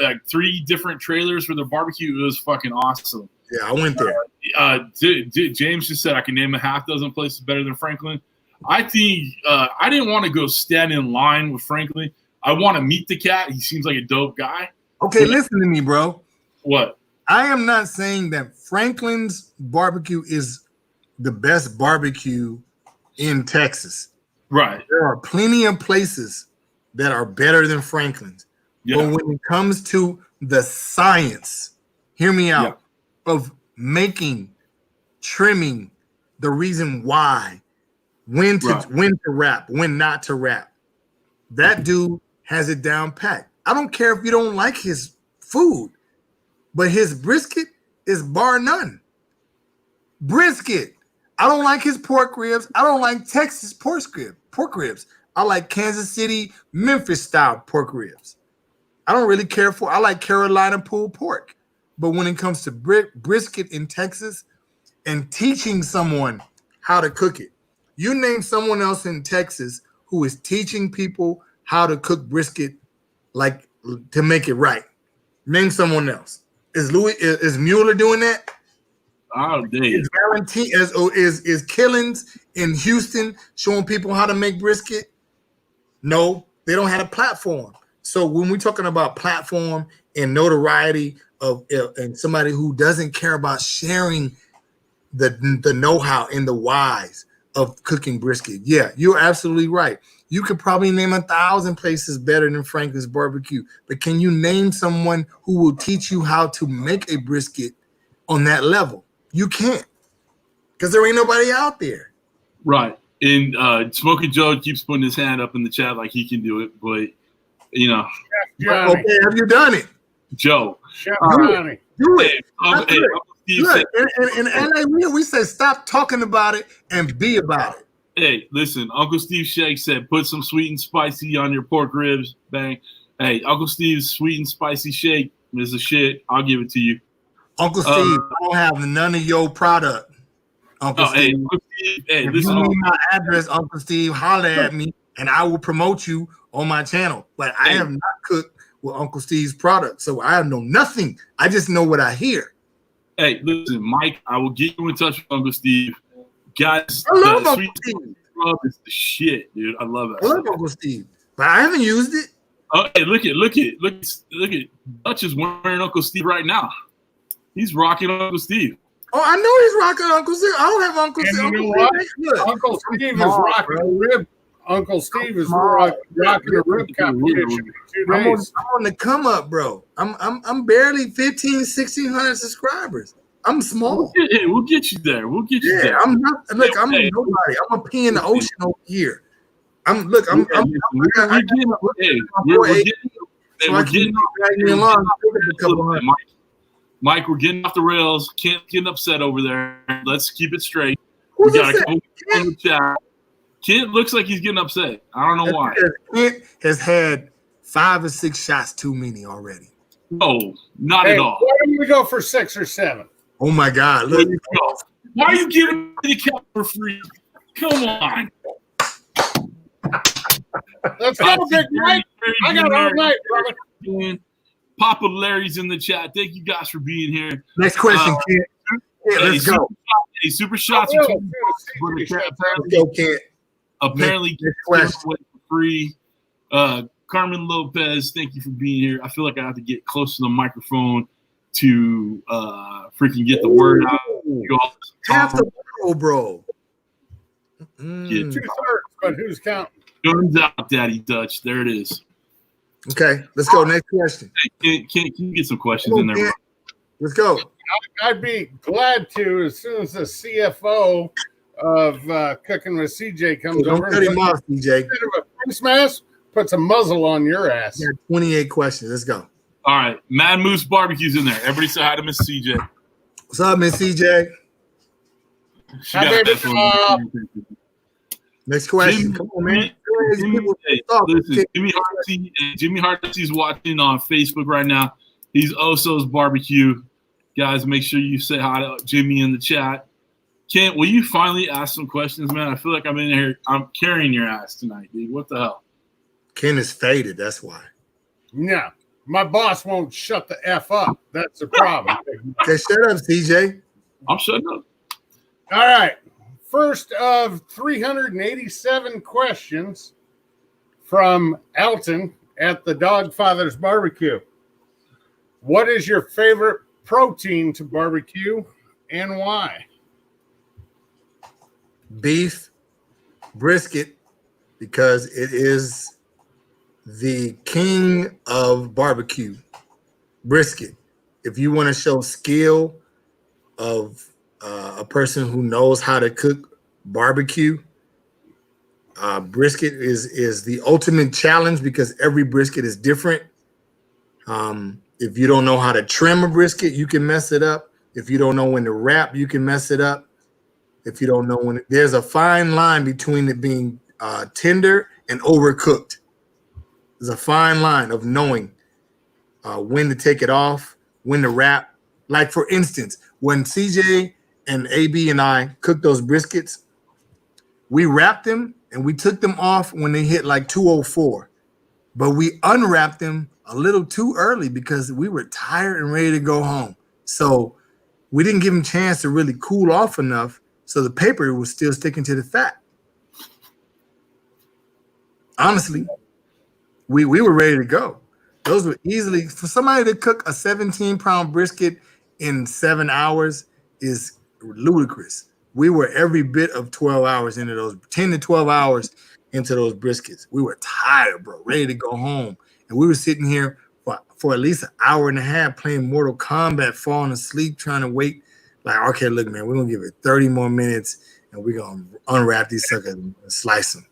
like 3 different trailers for their barbecue. It was fucking awesome. Yeah, I went there. James just said I can name a half dozen places better than Franklin. I think I didn't want to go stand in line with Franklin. I want to meet the cat. He seems like a dope guy. Okay, listen to me, bro. What? I am not saying that Franklin's barbecue is the best barbecue in Texas. Right. There are plenty of places that are better than Franklin's. Yeah. But when it comes to the science, hear me out, of making, trimming, the reason why, when to wrap, when not to wrap, that dude has it down pat. I don't care if you don't like his food, but his brisket is bar none. Brisket. I don't like his pork ribs. I don't like Texas pork ribs. I like Kansas City, Memphis style pork ribs. I don't really care for. I like Carolina pulled pork. But when it comes to brisket in Texas and teaching someone how to cook it, you name someone else in Texas who is teaching people how to cook brisket, like to make it right. Name someone else. Is Mueller doing that? Oh, damn. Is Killings in Houston showing people how to make brisket? No, they don't have a platform. So when we're talking about platform and notoriety and somebody who doesn't care about sharing the know-how and the whys of cooking brisket, yeah, you're absolutely right. You could probably name 1,000 places better than Franklin's barbecue, but can you name someone who will teach you how to make a brisket on that level? You can't, because there ain't nobody out there. Right. And Smoky Joe keeps putting his hand up in the chat like he can do it, but you know. Okay, have you done it? Joe. Do it. Look, in LA, we say stop talking about it and be about it. Hey, listen, Uncle Steve Shake said put some sweet and spicy on your pork ribs. Bang. Hey, Uncle Steve's sweet and spicy shake is a shit. I'll give it to you. Uncle Steve, I don't have none of your product. Uncle Steve. Hey, Uncle Steve, hey, listen. You need my address, Uncle Steve, holler at me, and I will promote you on my channel. But I have not cooked with Uncle Steve's product, so I know nothing. I just know what I hear. Hey, listen, Mike, I will get you in touch with Uncle Steve. Guys, I love Uncle Steve. Rub is the shit, dude. I love it. I love Uncle Steve, but I haven't used it. Oh, hey, look at Dutch is wearing Uncle Steve right now. He's rocking Uncle Steve. Oh, I know he's rocking Uncle Steve. I don't have Uncle And Steve. you know what? Uncle Steve is rocking a rib. Uncle Steve is rocking a rib competition in 2 days. I'm on the come up, bro. I'm barely 1,500-1,600 subscribers. I'm small. We'll get you there. We'll get you there. I'm not. Look, I'm nobody. I'm a pea in the ocean over here. We're getting Mike, we're getting off the rails. Can't get upset over there. Let's keep it straight. Who's we got a couple in the chat. Kent looks like he's getting upset. I don't know why. Kent has had 5 or 6 shots too many already. No, not at all. Why don't we go for 6 or 7? Oh my God! Look, why are you giving me the cap for free? Come on. Let's go, Big Mike. I got all night, brother. Papa Larry's in the chat. Thank you guys for being here. Next question, Kent. Let's go. Super shots. Let's go, Kent. Apparently, for free. Carmen Lopez, thank you for being here. I feel like I have to get close to the microphone to freaking get the word out. Half the world, bro. 2/3, but who's counting? Guns out, Daddy Dutch. There it is. Okay, let's go. Next question. Hey, can you get some questions in there? Bro? Let's go. I'd be glad to as soon as the CFO of Cooking with CJ comes over. Don't cut him off, CJ. Instead of a face mask, puts a muzzle on your ass. 28 questions. Let's go. All right. Mad Moose Barbecue's in there. Everybody say hi to Miss CJ. What's up, Miss CJ? Hi, baby. Next question. Come on, man. Jimmy Hartsy's watching on Facebook right now. He's Oso's Barbecue. Guys, make sure you say hi to Jimmy in the chat. Kent, will you finally ask some questions, man? I feel like I'm in here. I'm carrying your ass tonight, dude. What the hell? Ken is faded. That's why. No, my boss won't shut the F up. That's the problem. Okay, shut up, CJ. I'm shutting up. All right. First of 387 questions from Alton at the Dawgfatha's Barbecue. What is your favorite protein to barbecue and why? Beef brisket, because it is the king of barbecue. Brisket. If you want to show skill of a person who knows how to cook barbecue, brisket is the ultimate challenge because every brisket is different. If you don't know how to trim a brisket, you can mess it up. If you don't know when to wrap, you can mess it up. If you don't know when, there's a fine line between it being tender and overcooked. There's a fine line of knowing when to take it off, when to wrap. Like, for instance, when CJ and AB and I cooked those briskets, we wrapped them and we took them off when they hit like 204. But we unwrapped them a little too early because we were tired and ready to go home. So we didn't give them a chance to really cool off enough, so the paper was still sticking to the fat. Honestly, we were ready to go. Those were easily, for somebody to cook a 17-pound brisket in 7 hours is ludicrous. We were every bit of 12 hours into those, 10 to 12 hours into those briskets. We were tired, bro, ready to go home. And we were sitting here for at least an hour and a half playing Mortal Kombat, falling asleep, trying to wait. Like, okay, look, man, we're going to give it 30 more minutes, and we're going to unwrap these suckers and slice them.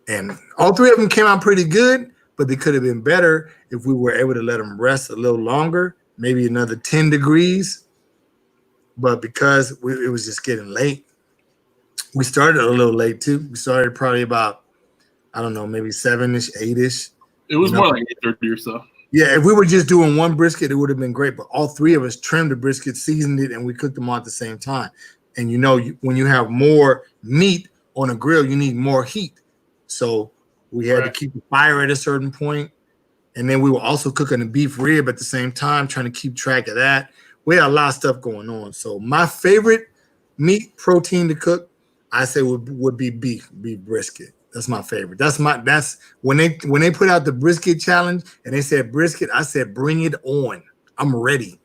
And all three of them came out pretty good, but they could have been better if we were able to let them rest a little longer, maybe another 10 degrees. But because it was just getting late, we started a little late, too. We started probably about, I don't know, maybe 7-ish, 8-ish. It was more like 8:30 or so. Yeah, if we were just doing one brisket, it would have been great. But all three of us trimmed the brisket, seasoned it, and we cooked them all at the same time. And, you know, when you have more meat on a grill, you need more heat. So we had to keep the fire at a certain point. And then we were also cooking a beef rib at the same time, trying to keep track of that. We had a lot of stuff going on. So my favorite meat protein to cook, I say would be beef brisket. That's my favorite. That's when they put out the brisket challenge and they said brisket, I said bring it on. I'm ready.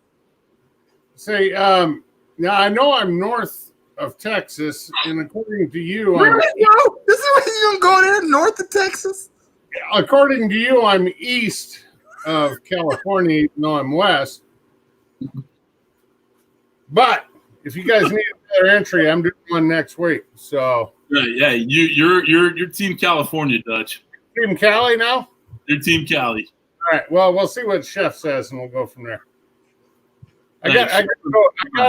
Say, now I know I'm north of Texas, and according to you, I'm This is where you gonna go there, north of Texas? according to you, I'm east of California, even though I'm west. But if you guys need another entry, I'm doing one next week. So Yeah, you're Team California, Dutch. Team Cali now. You're Team Cali. All right. Well, we'll see what Chef says, and we'll go from there. I gotta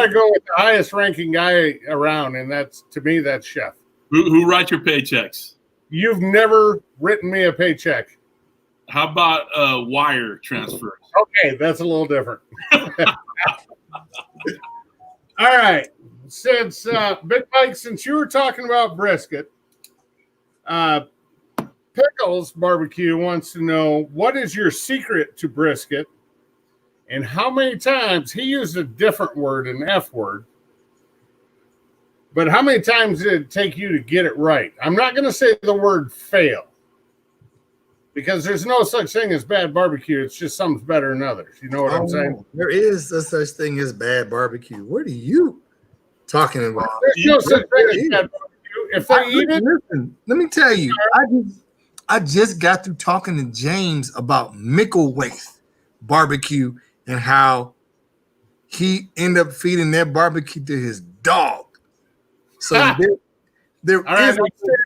go with the highest ranking guy around, and that's Chef. Who writes your paychecks? You've never written me a paycheck. How about wire transfers? Okay, that's a little different. All right. Since Big Mike, since you were talking about brisket, Pickles Barbecue wants to know, what is your secret to brisket, and how many times, he used a different word, an F word, but how many times did it take you to get it right? I'm not going to say the word fail, because there's no such thing as bad barbecue. It's just some's better than others. You know what I'm saying? There is a such thing as bad barbecue. What are you talking about? There's no such thing as bad barbecue. If they eat it, listen, let me tell you, I just got through talking to James about Mickelwaith barbecue and how he ended up feeding that barbecue to his dog. So there is a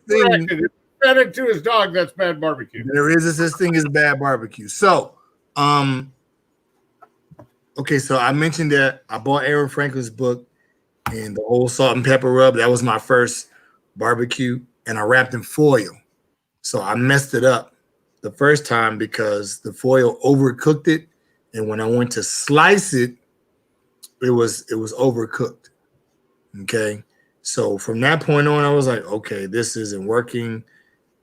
thing. Fed it to his dog. That's bad barbecue. There is a such thing as bad barbecue. So, okay. So I mentioned that I bought Aaron Franklin's book and the old salt and pepper rub. That was my first barbecue, and I wrapped in foil. So I messed it up the first time because the foil overcooked it, and when I went to slice it, it was overcooked. Okay. So from that point on, I was like, okay, this isn't working.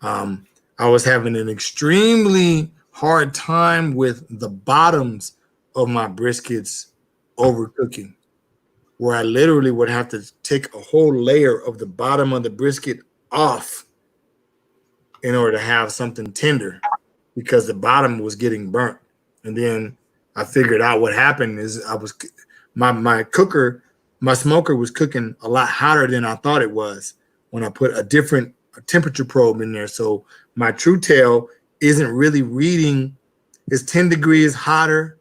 I was having an extremely hard time with the bottoms of my briskets overcooking, where I literally would have to take a whole layer of the bottom of the brisket off in order to have something tender, because the bottom was getting burnt. And then I figured out what happened is my smoker was cooking a lot hotter than I thought it was when I put a different temperature probe in there. So my true tail isn't really reading, it's 10 degrees hotter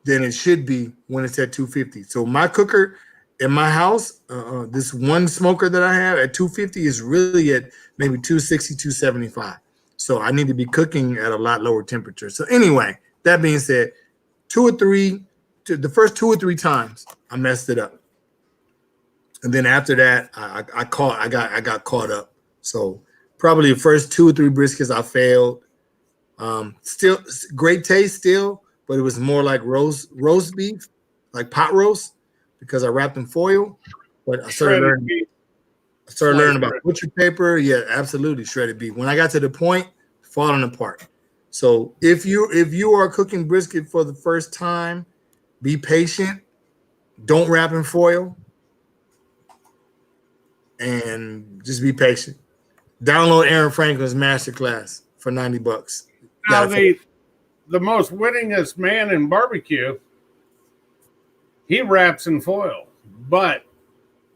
than it should be when it's at 250. So my cooker in my house, this one smoker that I have at 250 is really at maybe 260, 275. So I need to be cooking at a lot lower temperature. So anyway, that being said, the first 2 or 3 times I messed it up. And then after that, I got caught up. So probably the first 2 or 3 briskets I failed. Still great taste still, but it was more like roast beef, like pot roast, because I wrapped in foil. But I started learning about butcher paper. Yeah, absolutely, shredded beef. When I got to the point, falling apart. So if you are cooking brisket for the first time, be patient. Don't wrap in foil. And just be patient. Download Aaron Franklin's masterclass for $90. Now the most winningest man in barbecue, he wraps in foil, but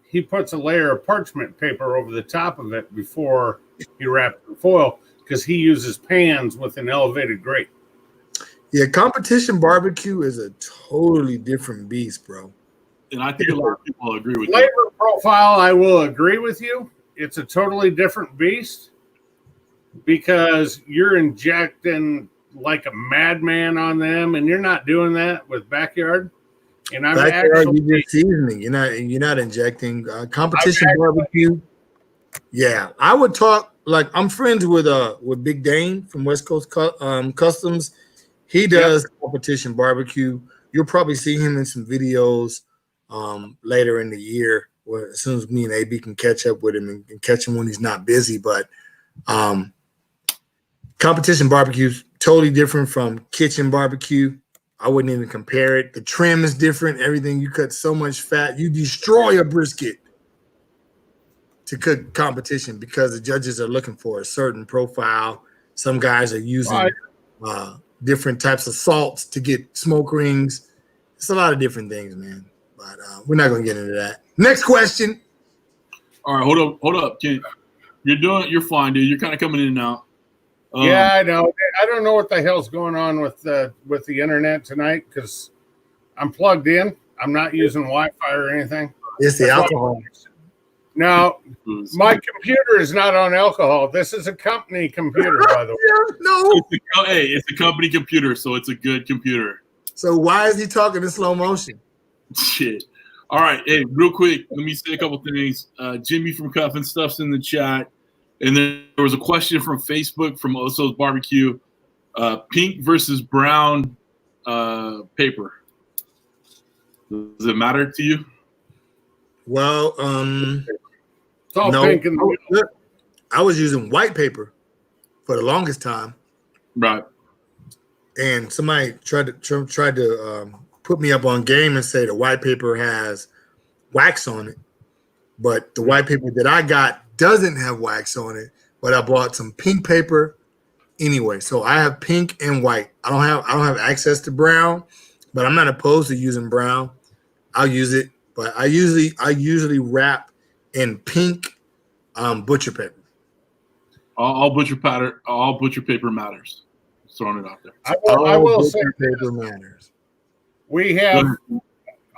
he puts a layer of parchment paper over the top of it before he wraps in foil, because he uses pans with an elevated grate. Yeah, competition barbecue is a totally different beast, bro. And I think a lot of people agree with Flavor you. profile, I will agree with you. It's a totally different beast, because you're injecting like a madman on them, and you're not doing that with backyard. And I'm backyard, you just seasoning. You're not injecting. Competition barbecue. Yeah, I would talk like I'm friends with Big Dane from West Coast Customs. He does competition barbecue. You'll probably see him in some videos later in the year, where as soon as me and AB can catch up with him and catch him when he's not busy. But competition barbecue is totally different from kitchen barbecue. I wouldn't even compare it. The trim is different. Everything, you cut so much fat, you destroy a brisket to cook competition, because the judges are looking for a certain profile. Some guys are using different types of salts to get smoke rings. It's a lot of different things, man. But we're not gonna get into that. Next question. All right, hold up. You're fine, dude. You're kind of coming in and out. Yeah, I know. I don't know what the hell's going on with the internet tonight because I'm plugged in. I'm not using Wi-Fi or anything. It's the alcohol. No, my computer is not on alcohol. This is a company computer, by the way. No. It's a company computer, so it's a good computer. So why is he talking in slow motion? Shit. All right. Hey, real quick, let me say a couple things. Jimmy from Cuffin Stuff's in the chat. And then there was a question from Facebook from Oso's Barbecue. Pink versus brown paper. Does it matter to you? Well, it's all pink in the middle. I was using white paper for the longest time. Right. And somebody tried to put me up on game and say the white paper has wax on it. But the white paper that I got doesn't have wax on it. But I bought some pink paper anyway. So I have pink and white. I don't have access to brown, but I'm not opposed to using brown. I'll use it. But I usually wrap in pink butcher paper. All butcher paper matters. Just throwing it out there. I will say paper matters. We have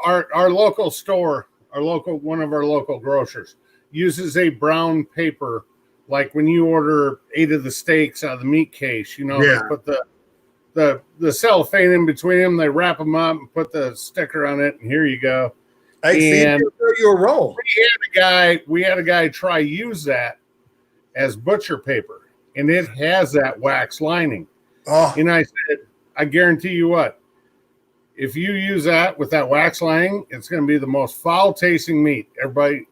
our local store, one of our local grocers uses a brown paper. Like when you order 8 of the steaks out of the meat case, they put the cellophane in between them. They wrap them up and put the sticker on it, and here you go. And you a roll. We had a guy try use that as butcher paper, and it has that wax lining. Oh. And I said, I guarantee you what, if you use that with that wax lining, it's going to be the most foul tasting meat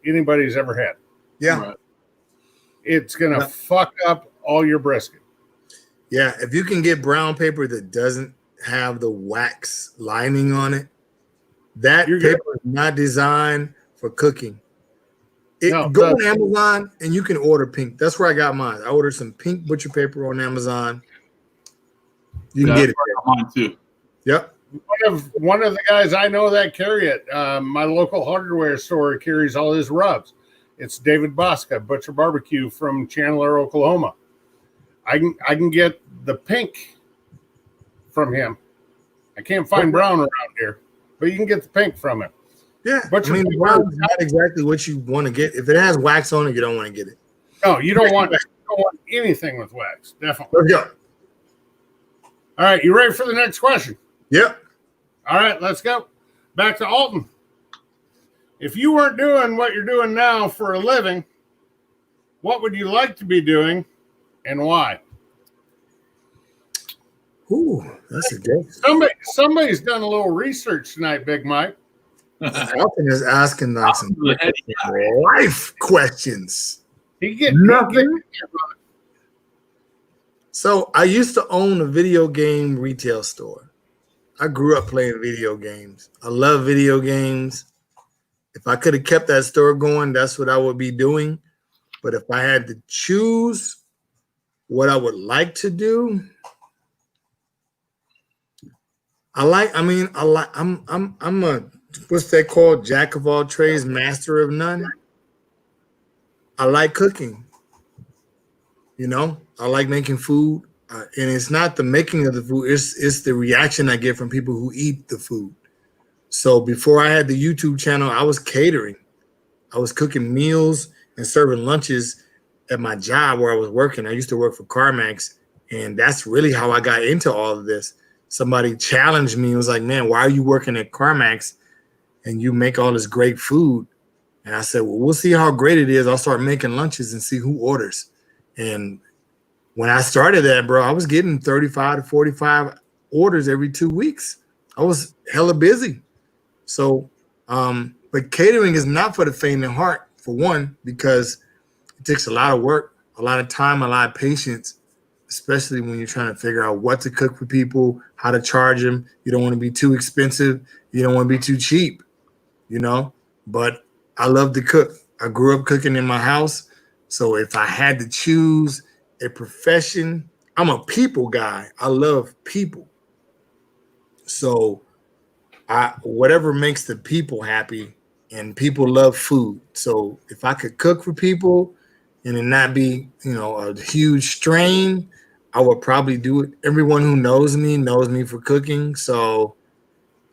anybody's ever had. Yeah. Right. It's going to fuck up all your brisket. Yeah. If you can get brown paper that doesn't have the wax lining on it, that paper is not designed for cooking. Go on Amazon and you can order pink. That's where I got mine. I ordered some pink butcher paper on Amazon. You can get it. Mine too. Yep. One of the guys I know that carry it. My local hardware store carries all his rubs. It's David Bosca, Butcher Barbecue from Chandler, Oklahoma. I can get the pink from him. I can't find brown around here, but you can get the pink from him. Yeah, Butcher brown is not exactly what you want to get. If it has wax on it, you don't want to get it. No, you don't want anything with wax. Definitely. Let's go. All right, you ready for the next question? Yep. All right, let's go. Back to Alton. If you weren't doing what you're doing now for a living, what would you like to be doing and why? Ooh, that's a good. Somebody's done a little research tonight, Big Mike. Alton is asking like some life questions. Nothing. So I used to own a video game retail store. I grew up playing video games. I love video games. If I could have kept that store going, that's what I would be doing. But if I had to choose what I would like to do, I'm a, what's that called? Jack of all trades, master of none. I like cooking. I like making food. And it's not the making of the food. It's the reaction I get from people who eat the food. So before I had the YouTube channel, I was catering. I was cooking meals and serving lunches at my job where I was working. I used to work for CarMax, and that's really how I got into all of this. Somebody challenged me and was like, man, why are you working at CarMax and you make all this great food? And I said, well, we'll see how great it is. I'll start making lunches and see who orders. And when I started that, bro, I was getting 35 to 45 orders every 2 weeks. I was hella busy. So, but catering is not for the faint of heart, for one, because it takes a lot of work, a lot of time, a lot of patience, especially when you're trying to figure out what to cook for people, how to charge them. You don't want to be too expensive. You don't want to be too cheap, but I love to cook. I grew up cooking in my house. So if I had to choose a profession, I'm a people guy. I love people. So whatever makes the people happy, and people love food. So if I could cook for people and it not be, a huge strain, I would probably do it. Everyone who knows me for cooking. So,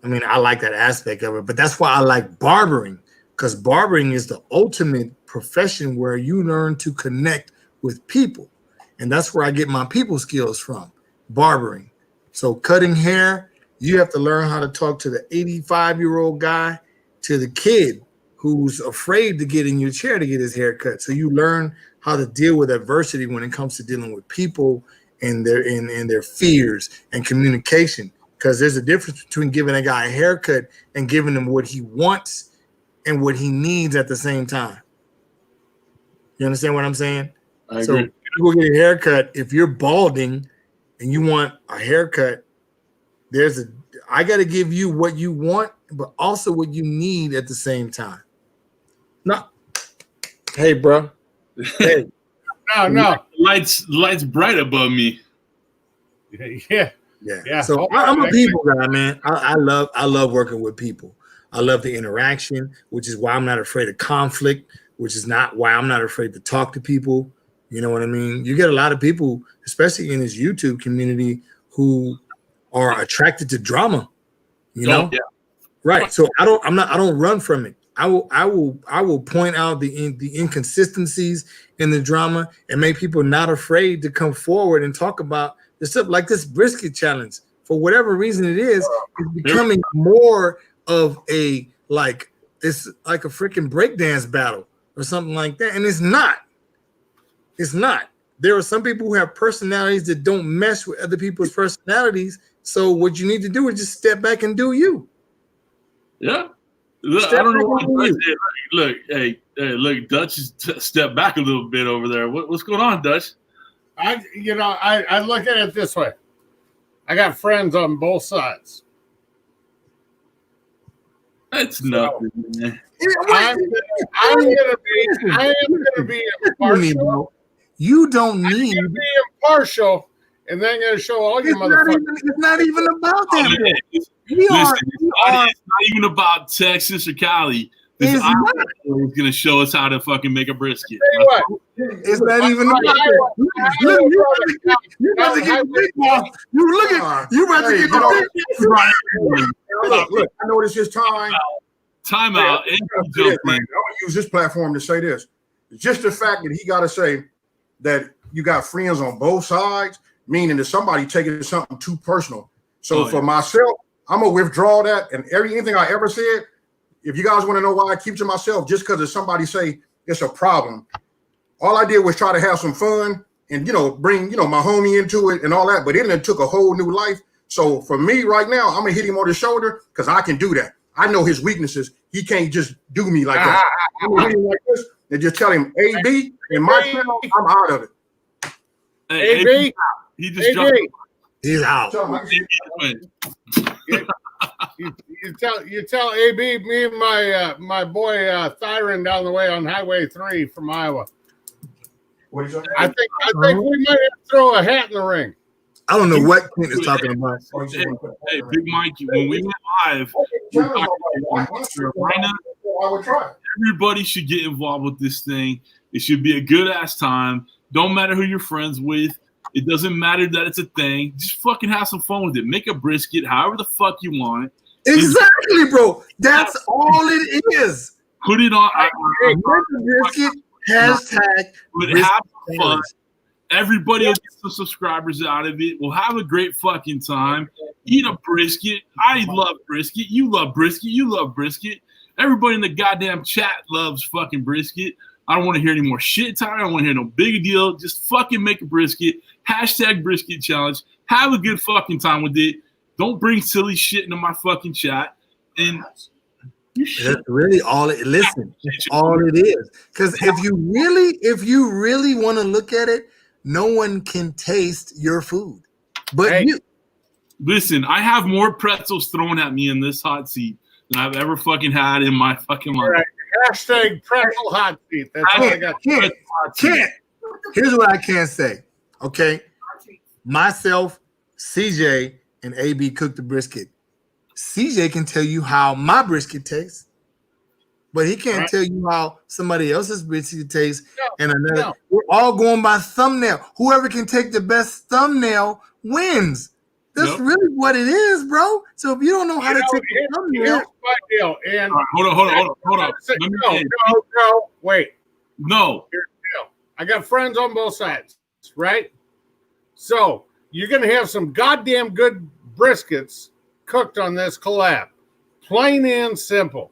I mean, I like that aspect of it, but that's why I like barbering, because barbering is the ultimate profession where you learn to connect with people. And that's where I get my people skills from, barbering. So cutting hair, you have to learn how to talk to the 85-year-old guy, to the kid who's afraid to get in your chair to get his hair cut. So you learn how to deal with adversity when it comes to dealing with people and their fears and communication. Because there's a difference between giving a guy a haircut and giving him what he wants and what he needs at the same time. You understand what I'm saying? I agree. So if you go get a haircut, if you're balding and you want a haircut, I got to give you what you want, but also what you need at the same time. No, hey, bro. Hey, no. Lights bright above me. Yeah. So I'm a people guy, man. I love working with people. I love the interaction, which is why I'm not afraid of conflict, which is not why I'm not afraid to talk to people. You know what I mean? You get a lot of people, especially in this YouTube community, who are attracted to drama. Yeah. Right. So I don't run from it. I will point out the inconsistencies in the drama and make people not afraid to come forward and talk about the stuff like this brisket challenge. For whatever reason it is, it's becoming more of it's like a freaking breakdance battle or something like that. And it's not. It's not. There are some people who have personalities that don't mesh with other people's personalities. So what you need to do is just step back and do you. Yeah. Look, I don't know why. Look, Dutch stepped back a little bit over there. What's going on, Dutch? I look at it this way. I got friends on both sides. That's nothing, man. I am gonna be impartial. You don't need to be impartial, and then gonna show all you motherfuckers. It's not even about that. It's not even about Texas or Cali. This is going to show us how to fucking make a brisket. It's not even about that. You about to get big boss. You about to get the big boss. Look, I know this is time. Time out. I'm going to use this platform to say this. Just the fact that he got to say that you got friends on both sides, meaning that somebody taking something too personal. So for myself, I'm going to withdraw that. And anything I ever said, if you guys want to know why I keep to myself, just because if somebody say it's a problem, all I did was try to have some fun and, bring, my homie into it and all that. But it took a whole new life. So for me right now, I'm going to hit him on the shoulder because I can do that. I know his weaknesses. He can't just do me like that. I'm going to hit him like this and just tell him, AB, in my channel, I'm out of it. Hey, AB, he just dropped. He's out. You tell AB, me and my boy Thyron down the way on Highway 3 from Iowa. What is that? I think we might have to throw a hat in the ring. I don't know what Clint is talking about. Hey, Big Mikey, when we went live, everybody should get involved with this thing. It should be a good ass time. Don't matter who you're friends with. It doesn't matter that it's a thing. Just fucking have some fun with it. Make a brisket however the fuck you want it. Exactly, bro. That's all it is. Put it on. Brisket, hashtag. But have fun. Everybody will get some subscribers out of it. We'll have a great fucking time. Eat a brisket. I love brisket. You love brisket. You love brisket. Everybody in the goddamn chat loves fucking brisket. I don't want to hear any more shit talk. I don't want to hear no big deal. Just fucking make a brisket. Hashtag brisket challenge. Have a good fucking time with it. Don't bring silly shit into my fucking chat. And that's really all it. Listen, that's all it is. Because if you really want to look at it, no one can taste your food, but you. Listen, I have more pretzels thrown at me in this hot seat than I've ever fucking had in my fucking life. Right. Hashtag pretzel hot seat. That's all I got. Can't. Here's what I can say. Okay, myself, CJ, and AB cooked the brisket. CJ can tell you how my brisket tastes, but he can't tell you how somebody else's brisket tastes. We're all going by thumbnail. Whoever can take the best thumbnail wins. That's really what it is, bro. So if you don't know how to take a thumbnail, here's my deal. And hold on. No, wait. No. Here's the deal. I got friends on both sides, right? So you're gonna have some goddamn good briskets cooked on this collab. Plain and simple.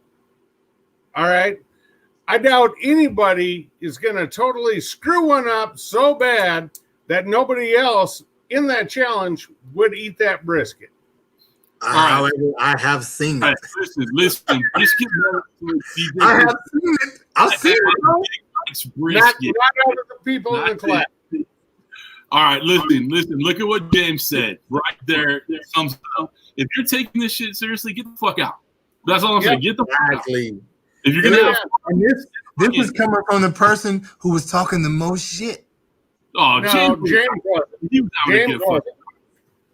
All right. I doubt anybody is gonna totally screw one up so bad that nobody else in that challenge would eat that brisket. I have seen it. Listen. Brisket. I have seen it. I've seen it. Brisket. Not out of the people in the class. All right, listen. Look at what James said right there. If you're taking this shit seriously, get the fuck out. That's all I'm saying. Get the fuck out. If you're gonna and this was coming from the person who was talking the most shit. Oh, no, James wasn't.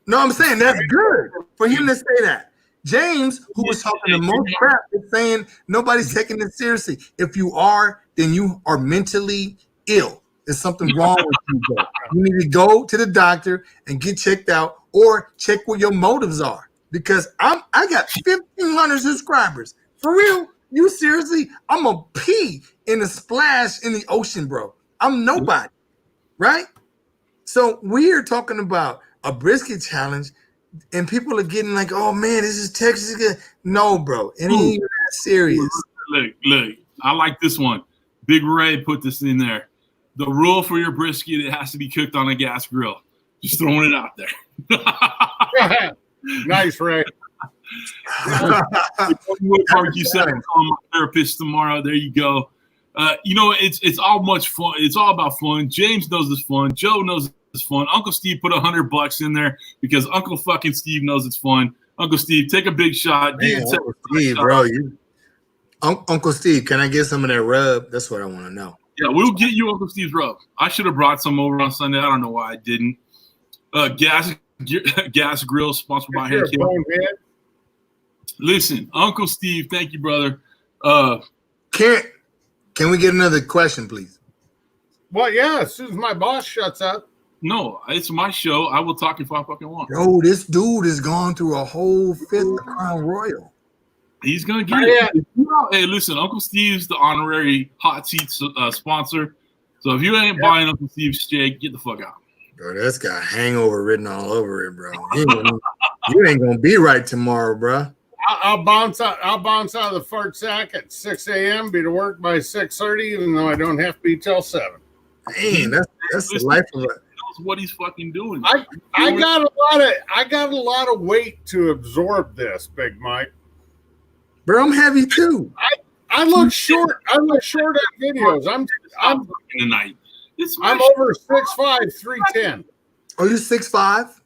No, I'm saying that's good for him to say that. James, who was talking the most crap, is saying nobody's taking it seriously. If you are, then you are mentally ill. There's something wrong with you, bro. You need to go to the doctor and get checked out, or check what your motives are. Because I got 1,500 subscribers. For real? You seriously? I'm a pea in a splash in the ocean, bro. I'm nobody, right? So we're talking about a brisket challenge, and people are getting like, "Oh man, this is Texas." No, bro, it ain't even that serious. Look, I like this one. Big Ray put this in there. The rule for your brisket: it has to be cooked on a gas grill. Just throwing it out there. Nice, Ray. You said I'm calling my therapist tomorrow. There you go. It's all much fun. It's all about fun. James knows it's fun. Joe knows it's fun. Uncle Steve put $100 in there because Uncle fucking Steve knows it's fun. Uncle Steve, take a big shot. Man, Uncle Steve, bro. Uncle Steve, can I get some of that rub? That's what I want to know. Yeah, we'll get you Uncle Steve's rub. I should have brought some over on Sunday. I don't know why I didn't. Gas Grill, sponsored by Hank. Listen, Uncle Steve, thank you, brother. Can we get another question, please? Well, yeah, as soon as my boss shuts up. No, it's my show. I will talk if I fucking want. Bro, this dude has gone through a whole fifth of Crown Royal. He's going to get it. Hey, listen, Uncle Steve's the honorary hot seat sponsor. So if you ain't buying Uncle Steve's steak, get the fuck out. Bro, that's got hangover written all over it, bro. You ain't going to be right tomorrow, bro. I'll bounce out of the fart sack at 6 a.m., be to work by 6:30, even though I don't have to be till 7. Man, that's the life of it. Knows what he's fucking doing. I got a lot of weight to absorb this, Big Mike. Bro, I'm heavy too. I look short. I look short on videos. I'm tonight. I'm over 6'5", 310. Oh, you 6'5"?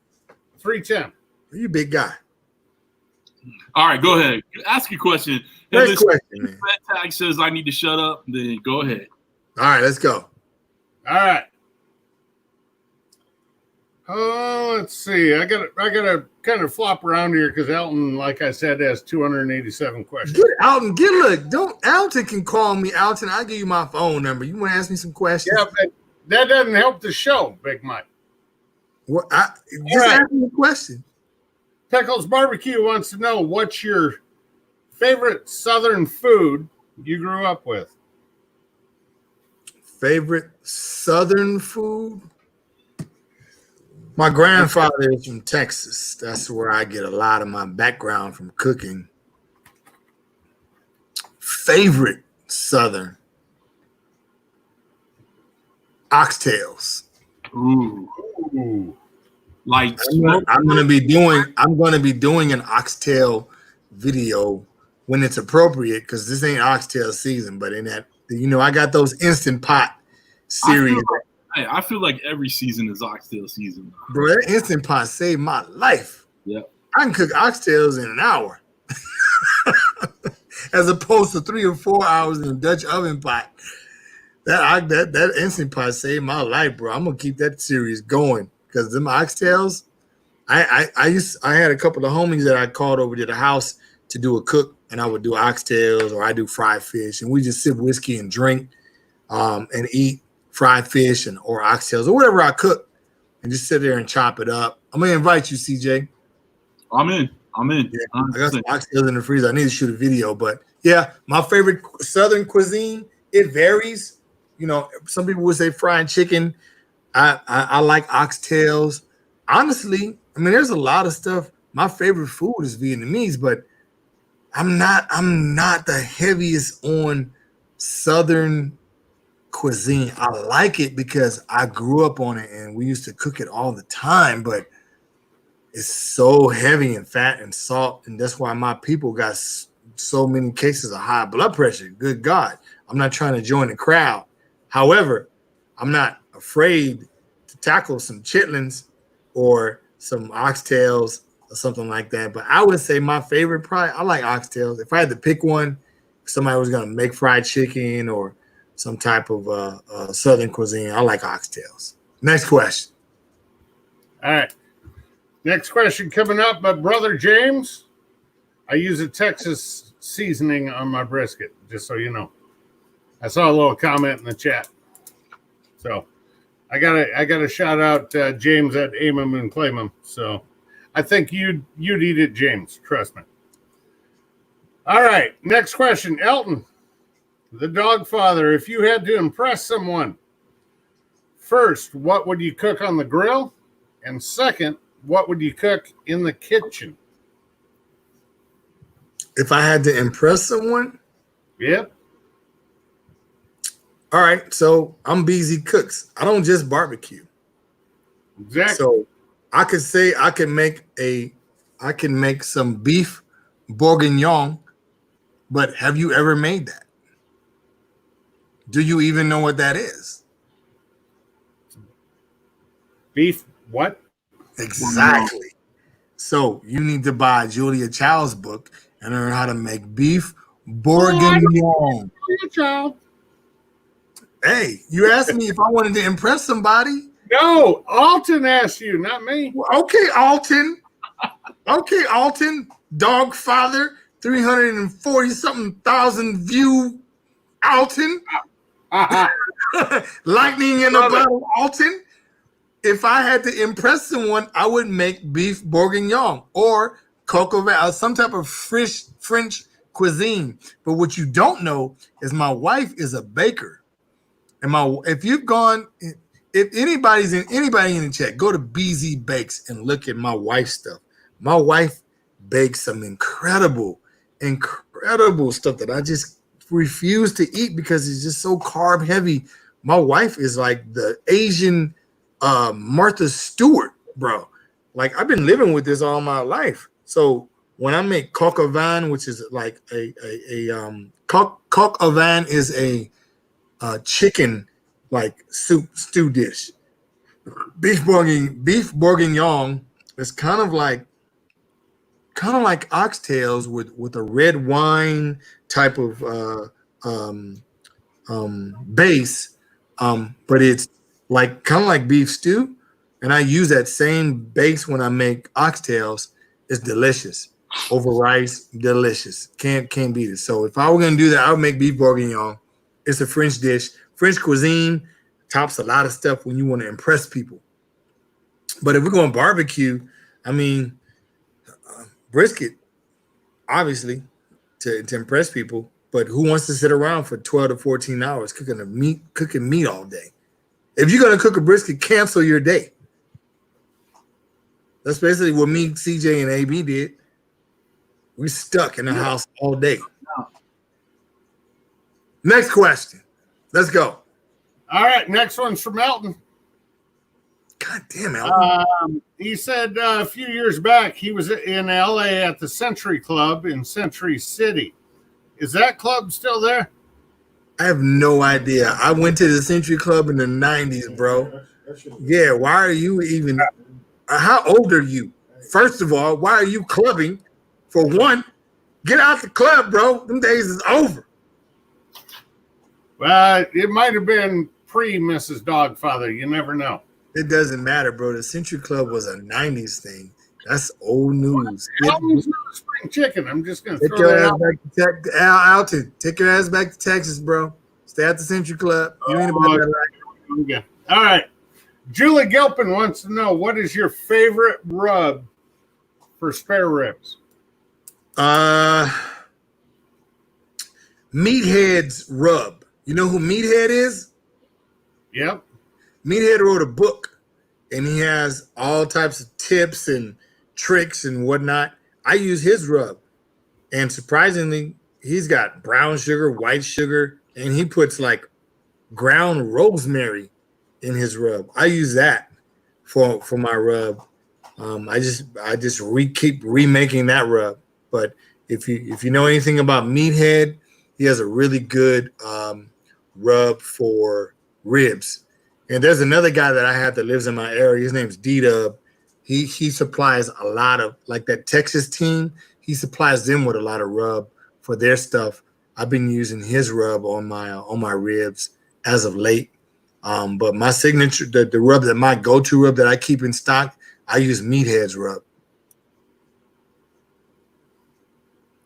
310. You big guy. All right, go ahead. Ask your question. Next question, man. Bettag says I need to shut up. Then go ahead. All right, let's go. All right. Let's see. I gotta kind of flop around here because Alton, like I said, has 287 questions. Get Alton. Alton can call me. Alton, I'll give you my phone number. You want to ask me some questions? Yeah, but that doesn't help the show, Big Mike. Well, ask me a question. Pickles Barbecue wants to know what's your favorite Southern food you grew up with. Favorite Southern food? My grandfather is from Texas. That's where I get a lot of my background from cooking. Favorite Southern? Oxtails. Ooh. Like I'm gonna be doing an oxtail video when it's appropriate because this ain't oxtail season. But in that, I got those Instant Pot series. I feel like every season is oxtail season, bro. That Instant Pot saved my life. Yeah, I can cook oxtails in an hour, as opposed to 3 or 4 hours in a Dutch oven pot. That Instant Pot saved my life, bro. I'm gonna keep that series going because them oxtails, I had a couple of homies that I called over to the house to do a cook, and I would do oxtails or I do fried fish, and we just sip whiskey and drink and eat fried fish and or oxtails or whatever I cook, and just sit there and chop it up. I'm gonna invite you, CJ. I'm in. Yeah, I got some oxtails in the freezer. I need to shoot a video, but yeah, my favorite Southern cuisine, it varies. You know, some people would say fried chicken. I like oxtails. Honestly, I mean, there's a lot of stuff. My favorite food is Vietnamese, but I'm not the heaviest on Southern cuisine. I like it because I grew up on it and we used to cook it all the time, but it's so heavy and fat and salt, and that's why my people got so many cases of high blood pressure. Good God. I'm not trying to join the crowd. However, I'm not afraid to tackle some chitlins or some oxtails or something like that. But I would say my favorite, probably, I like oxtails. If I had to pick one, if somebody was going to make fried chicken or some type of Southern cuisine, I like oxtails. Next question. All right. Next question coming up, my brother James. I use a Texas seasoning on my brisket, just so you know. I saw a little comment in the chat. So I gotta shout out James at Aim 'em and Claim 'em. So I think you'd eat it, James. Trust me. All right, next question. Alton, the Dawgfatha. If you had to impress someone, first, what would you cook on the grill? And second, what would you cook in the kitchen? If I had to impress someone? Yep. All right, so I'm BZCOOKS. I don't just barbecue. Exactly. So I could say I can make some beef bourguignon, but have you ever made that? Do you even know what that is? Beef what? Exactly. So you need to buy Julia Child's book and learn how to make beef bourguignon. Child. Hey, you asked me if I wanted to impress somebody. No, Alton asked you, not me. Well, okay, Alton. Okay, Alton. Dawgfatha, 340-something thousand view Alton. Lightning in a bottle, Alton. If I had to impress someone, I would make beef bourguignon or coq au vin, some type of French cuisine. But what you don't know is my wife is a baker. And if anybody's in the chat, go to BZ Bakes and look at my wife's stuff. My wife bakes some incredible stuff that I just refuse to eat because it's just so carb heavy. My wife is like the Asian Martha Stewart, bro. Like I've been living with this all my life. So when I make coq au vin, which is like coq au vin is a chicken like stew dish. Beef bourguignon is kind of like oxtails with a red wine type of base, but it's like kind of like beef stew, and I use that same base when I make oxtails. It's delicious over rice, delicious. Can't beat it. So if I were gonna do that, I would make beef bourguignon. It's a French dish. French cuisine tops a lot of stuff when you want to impress people. But if we're going barbecue, I mean, brisket, obviously, to impress people. But who wants to sit around for 12 to 14 hours cooking meat all day? If you're going to cook a brisket, cancel your day. That's basically what me, CJ, and AB did. We stuck in the house all day. Next question. Let's go. All right, next one's from Alton. God damn, Alton. He said a few years back he was in LA at the Century Club in Century City. Is that club still there? I have no idea. I went to the Century Club in the 90s, bro. Yeah, why are you even... How old are you? First of all, why are you clubbing? For one, get out the club, bro. Them days is over. Well, it might have been pre-Mrs. Dawgfatha. You never know. It doesn't matter, bro. The Century Club was a 90s thing. That's old news. Alton's not spring chicken. I'm just going to Take throw your that ass out. back to Alton. Take your ass back to Texas, bro. Stay at the Century Club. You ain't about that life. Yeah. All right. Julie Gilpin wants to know, what is your favorite rub for spare ribs? Meathead's rub. You know who Meathead is? Yep. Meathead wrote a book, and he has all types of tips and tricks and whatnot. I use his rub, and surprisingly, he's got brown sugar, white sugar, and he puts like ground rosemary in his rub. I use that for my rub. I just keep remaking that rub. But if you know anything about Meathead, he has a really good rub for ribs. And there's another guy that I have that lives in my area. His name's D-Dub. He supplies a lot of, like that Texas team, he supplies them with a lot of rub for their stuff. I've been using his rub on my ribs as of late. But my signature, the rub that my go-to rub that I keep in stock, I use Meathead's rub.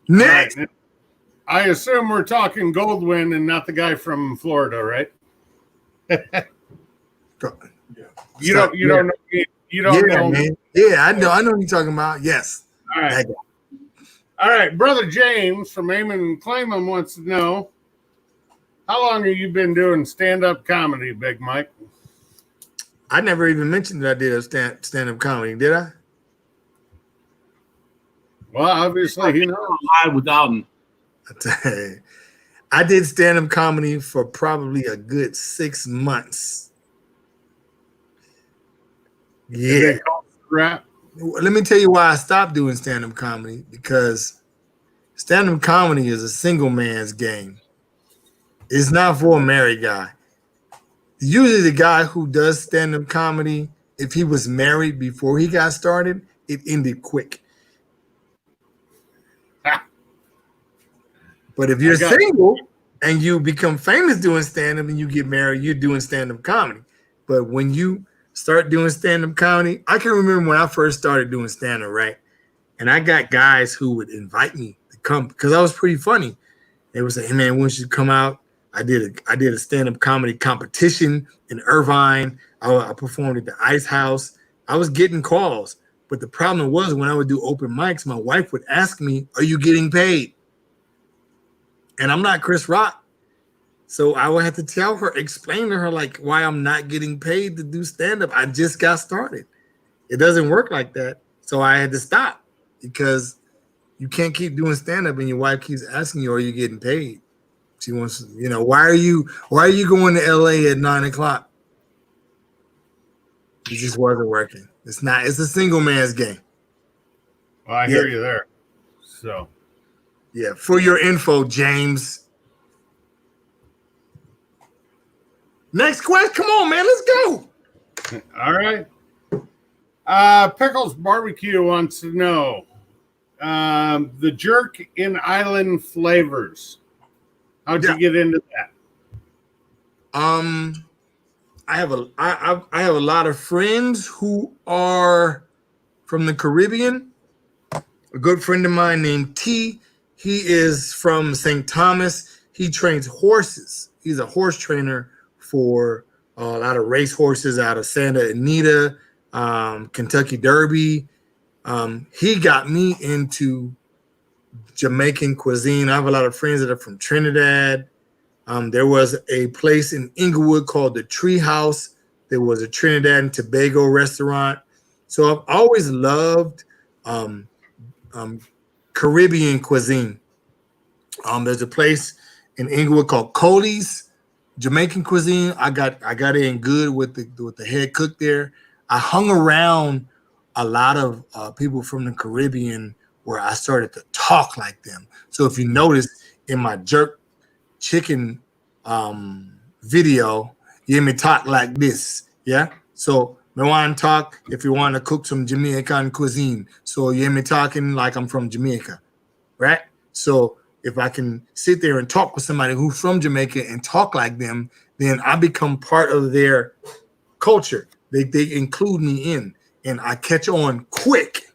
Next. I assume we're talking Goldwyn and not the guy from Florida, right? You don't know. You don't know. Man. Yeah, I know what you're talking about. Yes. All right. All right. Brother James from Aim and Claim Him wants to know, how long have you been doing stand-up comedy, Big Mike? I never even mentioned that I did a stand-up comedy, did I? Well, obviously, he knows. Live with Alton. I did stand-up comedy for probably a good 6 months. Yeah. Rap. Let me tell you why I stopped doing stand-up comedy, because stand-up comedy is a single man's game. It's not for a married guy. Usually the guy who does stand-up comedy, if he was married before he got started, it ended quick. But if you're single and you become famous doing stand-up and you get married, you're doing stand-up comedy. But when you start doing stand-up comedy, I can remember when I first started doing stand-up, right? And I got guys who would invite me to come because I was pretty funny. They would say, "Hey man, when should you come out?" I did a stand-up comedy competition in Irvine. I performed at the Ice House. I was getting calls. But the problem was, when I would do open mics, my wife would ask me, "Are you getting paid?" And I'm not Chris Rock. So I would have to tell her, explain to her like why I'm not getting paid to do stand-up. I just got started. It doesn't work like that. So I had to stop, because you can't keep doing stand-up and your wife keeps asking you, "Are you getting paid?" She wants, why are you going to LA at 9:00? It just wasn't working. It's a single man's game. Well, I hear you there. So yeah, for your info, James. Next question. Come on, man. Let's go. All right. Pickles Barbecue wants to know the jerk in island flavors. How'd you get into that? I have a lot of friends who are from the Caribbean. A good friend of mine named T. He is from St. Thomas. He trains horses. He's a horse trainer for a lot of race horses out of Santa Anita, Kentucky Derby. He got me into Jamaican cuisine. I have a lot of friends that are from Trinidad. There was a place in Inglewood called the Tree House. There was a Trinidad and Tobago restaurant. So I've always loved Caribbean cuisine. There's a place in Inglewood called Cody's Jamaican cuisine. I got in good with the head cook there. I hung around a lot of people from the Caribbean where I started to talk like them. So if you notice in my jerk chicken video, you hear me talk like this, yeah? So I want to talk if you want to cook some Jamaican cuisine. So you hear me talking like I'm from Jamaica, right? So if I can sit there and talk with somebody who's from Jamaica and talk like them, then I become part of their culture. They include me in, and I catch on quick.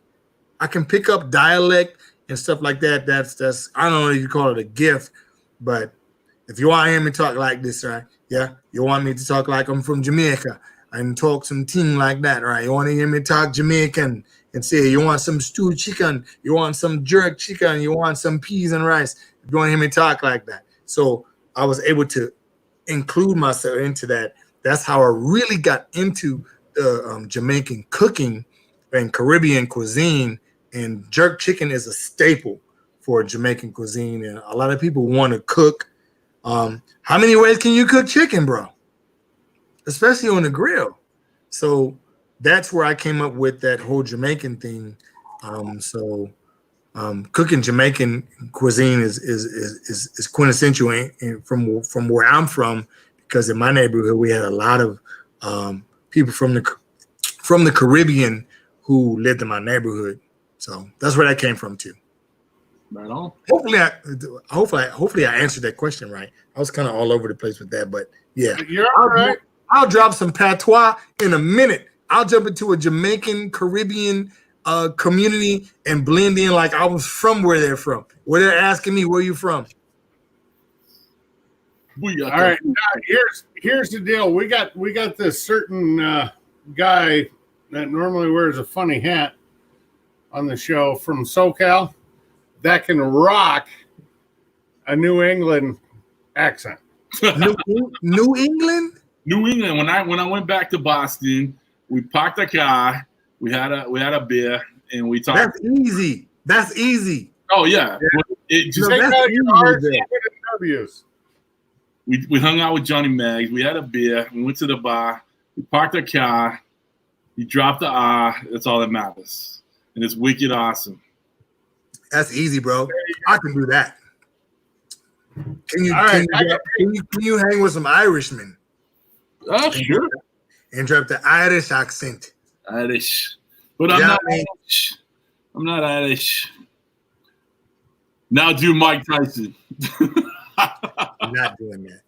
I can pick up dialect and stuff like that. That's I don't know if you call it a gift, but if you want to hear me talk like this, right? Yeah, you want me to talk like I'm from Jamaica and talk some thing like that, right? You want to hear me talk Jamaican and say you want some stewed chicken, you want some jerk chicken, you want some peas and rice. If you want to hear me talk like that. So I was able to include myself into that. That's how I really got into Jamaican cooking and Caribbean cuisine. And jerk chicken is a staple for Jamaican cuisine. And a lot of people want to cook. How many ways can you cook chicken, bro? Especially on the grill. So that's where I came up with that whole Jamaican thing. Cooking Jamaican cuisine is quintessential from where I'm from, because in my neighborhood we had a lot of people from the Caribbean who lived in my neighborhood. So that's where that came from too. Right on. Hopefully I answered that question right. I was kind of all over the place with that, but yeah. You're all right. I'll drop some patois in a minute. I'll jump into a Jamaican Caribbean community and blend in like I was from where they're from. Where they're asking me, where you from? All right, now here's the deal. We got this certain guy that normally wears a funny hat on the show from SoCal that can rock a New England accent. New England? New England. When I went back to Boston, we parked a car, we had a beer, and we talked. That's easy. Oh yeah. It just take out your R's and W's. We hung out with Johnny Mags. We had a beer. We went to the bar. We parked a car. You dropped the R. That's all that matters. And it's wicked awesome. That's easy, bro. I can do that. Can you hang with some Irishmen? Oh, sure. And drop the Irish accent. Irish. But I'm not Irish. I'm not Irish. Now do Mike Tyson. I'm not doing that.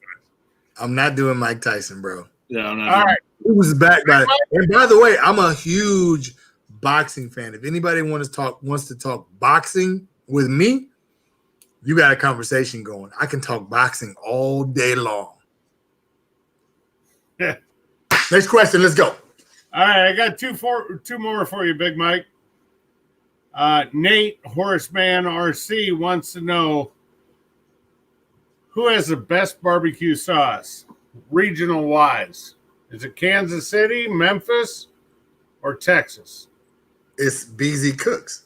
I'm not doing Mike Tyson, bro. Yeah, I'm not. All right. He was back by. And by the way, I'm a huge boxing fan. If anybody wants to talk boxing with me, you got a conversation going. I can talk boxing all day long. Yeah. Next question. Let's go. All right, I got two more for you, Big Mike. Nate Horseman RC wants to know who has the best barbecue sauce, regional wise. Is it Kansas City, Memphis, or Texas? It's BZCOOKS.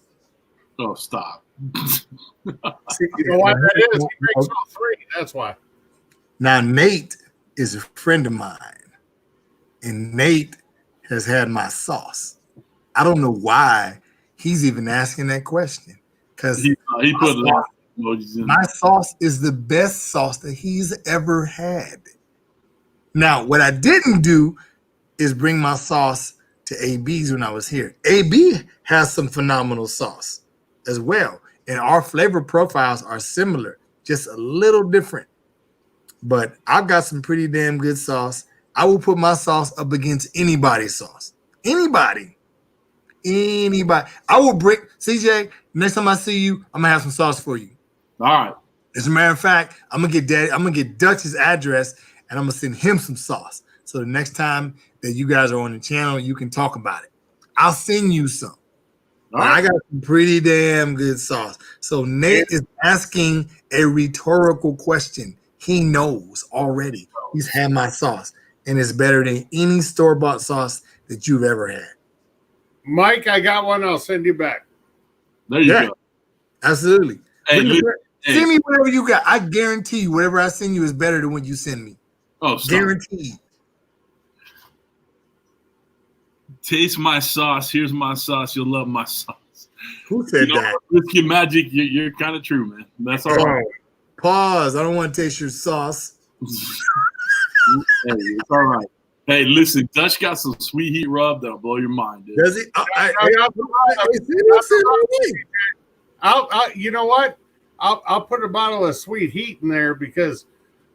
Oh, stop. You know what that is? He makes all three. That's why. Now, Nate is a friend of mine, and Nate has had my sauce. I don't know why he's even asking that question, because he put emojis in. My sauce is the best sauce that he's ever had. Now, what I didn't do is bring my sauce to AB's when I was here. AB has some phenomenal sauce as well, and our flavor profiles are similar, just a little different. But I've got some pretty damn good sauce. I will put my sauce up against anybody's sauce. Anybody. I will bring CJ. Next time I see you, I'm gonna have some sauce for you. All right. As a matter of fact, I'm gonna get Dutch's address and I'm gonna send him some sauce. So the next time that you guys are on the channel, you can talk about it. I'll send you some. Right. I got some pretty damn good sauce. So Nate is asking a rhetorical question. He knows already. He's had my sauce, and it's better than any store-bought sauce that you've ever had. Mike, I got one. I'll send you back. There you go. Absolutely. Hey, send me whatever you got. I guarantee you, whatever I send you is better than what you send me. Oh, stop. Guaranteed. Taste my sauce. Here's my sauce. You'll love my sauce. Who said that? Whiskey Magic, you're kind of true, man. That's all right. Pause. I don't want to taste your sauce. Hey, it's all right. Hey, listen, Dutch got some sweet heat rub that'll blow your mind, dude. Does he? You know what? I'll put a bottle of sweet heat in there because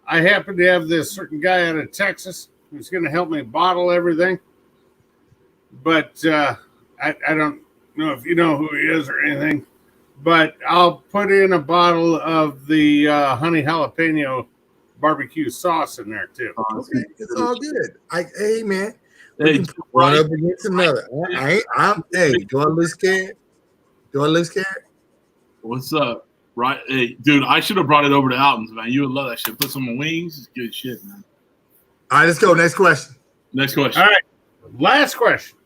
I happen to have this certain guy out of Texas who's going to help me bottle everything. But I don't. know if you know who he is or anything, but I'll put in a bottle of the honey jalapeno barbecue sauce in there too. Okay, it's all good. Hey man, Hey, one up against another. Hey, do I look scared? what's up? Right, hey, dude, I should have brought it over to Alton's, man. You would love that shit. Put some on wings. It's good shit, man. All right, let's go. Next question. Next question. All right, last question.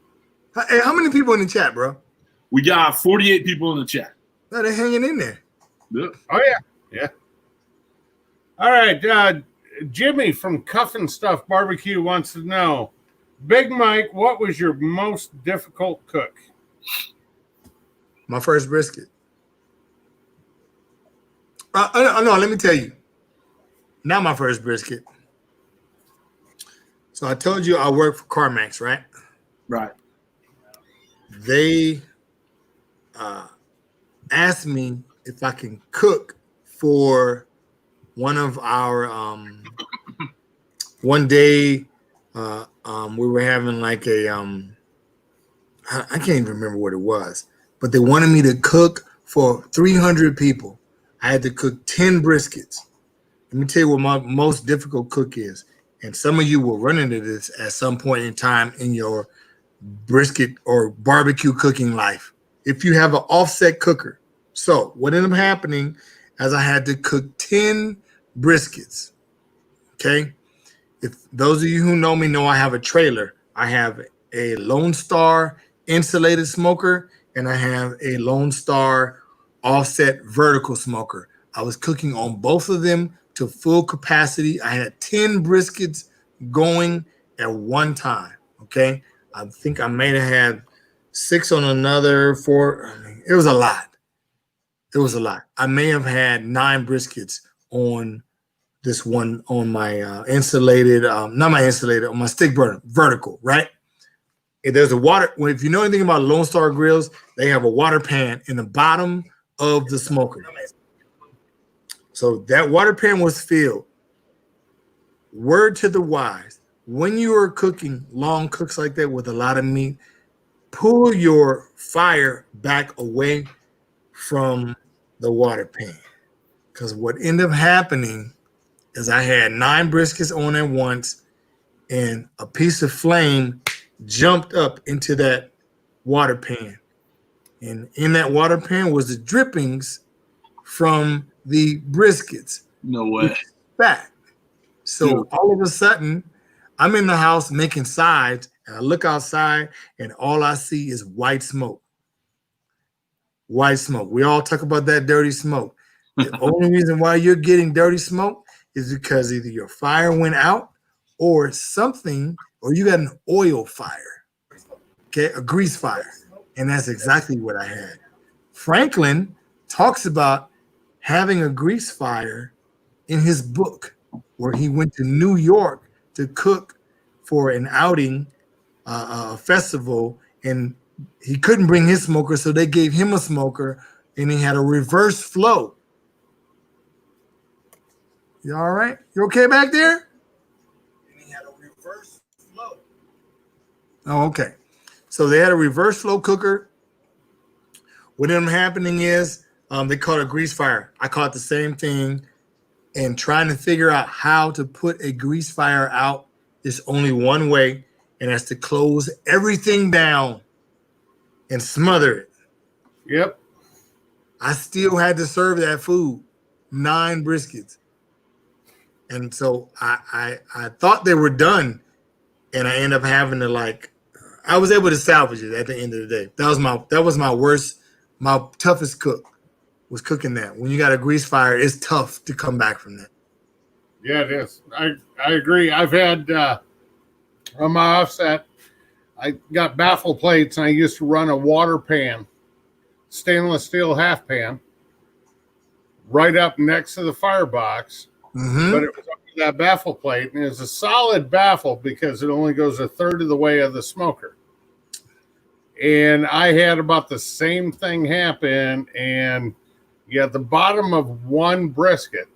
Hey, how many people in the chat, bro? We got 48 people in the chat. No, they're hanging in there. Yep. Oh yeah. All right, Jimmy from Cuff and Stuff Barbecue wants to know, Big Mike, what was your most difficult cook? My first brisket. No, let me tell you. Not my first brisket. So I told you I work for CarMax, right? Right. They asked me if I can cook for one of our one day we were having like a I can't even remember what it was, but they wanted me to cook for 300 people. I had to cook 10 briskets. Let me tell you what my most difficult cook is. And some of you will run into this at some point in time in your brisket or barbecue cooking life. If you have an offset cooker. So what ended up happening is I had to cook 10 briskets. Okay. If those of you who know me know I have a trailer, I have a Lone Star insulated smoker and I have a Lone Star offset vertical smoker. I was cooking on both of them to full capacity. I had 10 briskets going at one time. Okay. I think I may have had 6 on another 4. It was a lot. I may have had 9 briskets on this one on my insulated, not my insulated, on my stick burner, vertical, right? If there's a water, if you know anything about Lone Star grills, they have a water pan in the bottom of the smoker. So that water pan was filled. Word to the wise, when you are cooking long cooks like that with a lot of meat, pull your fire back away from the water pan. Because what ended up happening is I had 9 briskets on at once and a piece of flame jumped up into that water pan. And in that water pan was the drippings from the briskets. No way. Fat. So all of a sudden, I'm in the house making sides, and I look outside, and all I see is white smoke. White smoke. We all talk about that dirty smoke. The only reason why you're getting dirty smoke is because either your fire went out or something, or you got an oil fire, okay, a grease fire. And that's exactly what I had. Franklin talks about having a grease fire in his book where he went to New York to cook for an outing, a festival, and he couldn't bring his smoker, so they gave him a smoker, and he had a reverse flow. You all right? You okay back there? And he had a reverse flow. Oh, okay. So they had a reverse flow cooker. What ended up happening is they called it a grease fire. I caught the same thing, and trying to figure out how to put a grease fire out is only one way, and that's to close everything down and smother it. Yep. I still had to serve that food, 9 briskets. And so I thought they were done, and I ended up having to I was able to salvage it at the end of the day. That was my worst, my toughest cook was cooking that. When you got a grease fire, it's tough to come back from that. Yeah, it is. I agree. I've had on my offset, I got baffle plates, and I used to run a water pan, stainless steel half pan, right up next to the firebox. Mm-hmm. But it was up to that baffle plate, and it's a solid baffle because it only goes a third of the way of the smoker. And I had about the same thing happen, and the bottom of one brisket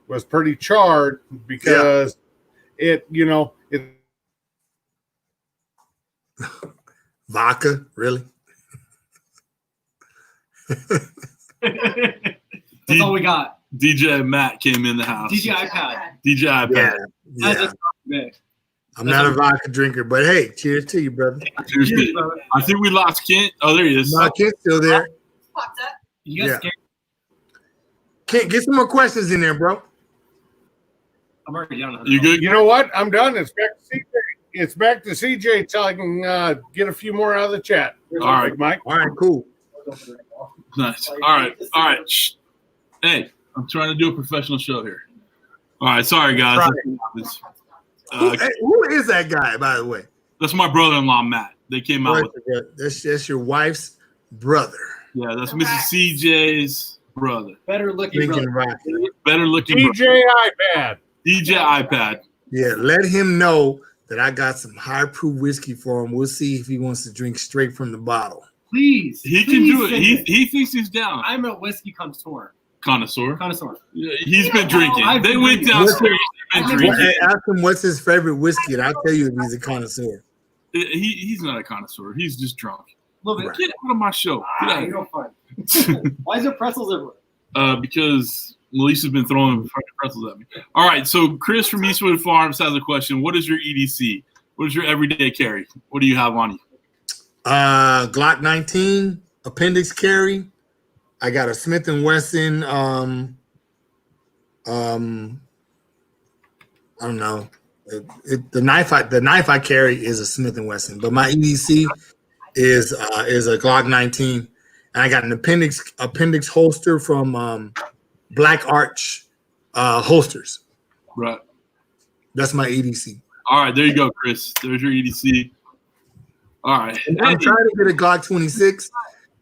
was pretty charred because it vodka, really? That's all we got. DJ Matt came in the house. DJ iPad. DJ iPad. Yeah. I'm not a vodka drinker, but hey, cheers to you, brother. Cheers, brother. I think we lost Kent. Oh, there he is. No, Kent's still there. Popped up. You got scared? Kent, get some more questions in there, bro. I'm already down. You good? You know what? I'm done. It's back to CJ. It's back to CJ till I can get a few more out of the chat. All right, Mike. All right, cool. Nice. All right. Shh. Hey, I'm trying to do a professional show here. All right, sorry guys. Who is that guy, by the way? That's my brother-in-law, Matt. They came out with that's your wife's brother. Yeah, that's Mrs. CJ's brother. Better looking brother. Better looking DJ iPad. DJ iPad. Yeah, let him know that I got some high-proof whiskey for him. We'll see if he wants to drink straight from the bottle. Please. He can do it. He thinks he's down. I'm a whiskey connoisseur. Connoisseur. Yeah, he's been drinking. They went downstairs. Ask him what's his favorite whiskey, and I'll tell you if he's a connoisseur. He's not a connoisseur. He's just drunk. Right. Get out of my show. Get out. You're fun. Why is there pretzels everywhere? Because Melissa's been throwing pretzels at me. All right, so Kris from Eastwood Farms has a question. What is your EDC? What is your everyday carry? What do you have on you? Glock 19, appendix carry. I got a Smith & Wesson. I don't know. The knife I carry is a Smith & Wesson, but my EDC is a Glock 19, and I got an appendix holster from Black Arch holsters. Right. That's my EDC. All right, there you go, Kris. There's your EDC. All right. I'm trying to get a Glock 26,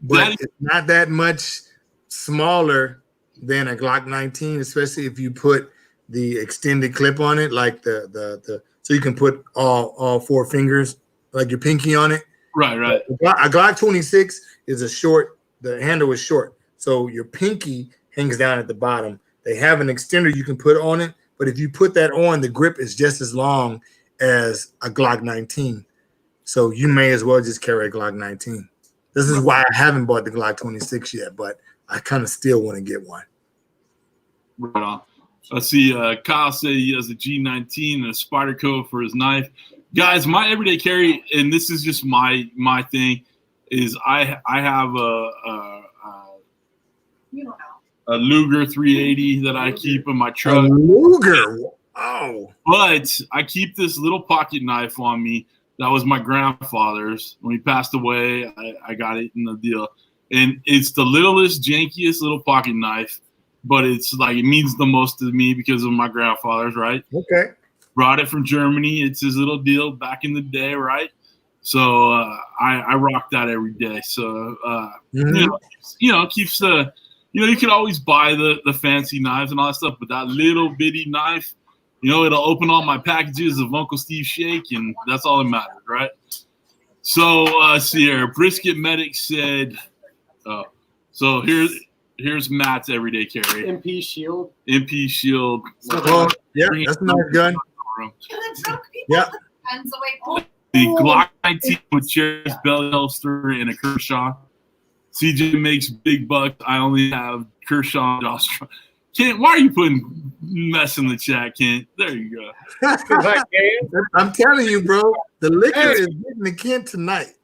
but it's not that much smaller than a Glock 19, especially if you put the extended clip on it, like the so you can put all four fingers, like your pinky on it. Right. A Glock 26 is a short. The handle is short, so your pinky hangs down at the bottom. They have an extender you can put on it, but if you put that on, the grip is just as long as a Glock 19. So you may as well just carry a Glock 19. This is why I haven't bought the Glock 26 yet, but I kind of still want to get one. Right on. I see Kyle say he has a G19 and a spider coat for his knife. Guys, my everyday carry, and this is just my thing, is I have a Luger 380 that I keep in my truck. A Luger? Oh. But I keep this little pocket knife on me. That was my grandfather's. When he passed away, I got it in the deal. And it's the littlest, jankiest little pocket knife, but it's like, it means the most to me because of my grandfather's, right? Okay. Brought it from Germany. It's his little deal back in the day, right? So I rock that every day. So, keeps the, you can always buy the fancy knives and all that stuff, but that little bitty knife, it'll open all my packages of Uncle Steve Shake, and that's all that matters, right? So, see here. Brisket Medic said, so here's Matt's everyday carry. MP Shield. MP Shield. Oh, yeah, that's a nice gun. Yeah. The Glock 19 with Cherry's belly holster and a Kershaw. CJ makes big bucks. I only have Kershaw and Josh. Kent, why are you putting mess in the chat, Kent? There you go. I'm telling you, bro, the liquor is getting the Kent tonight.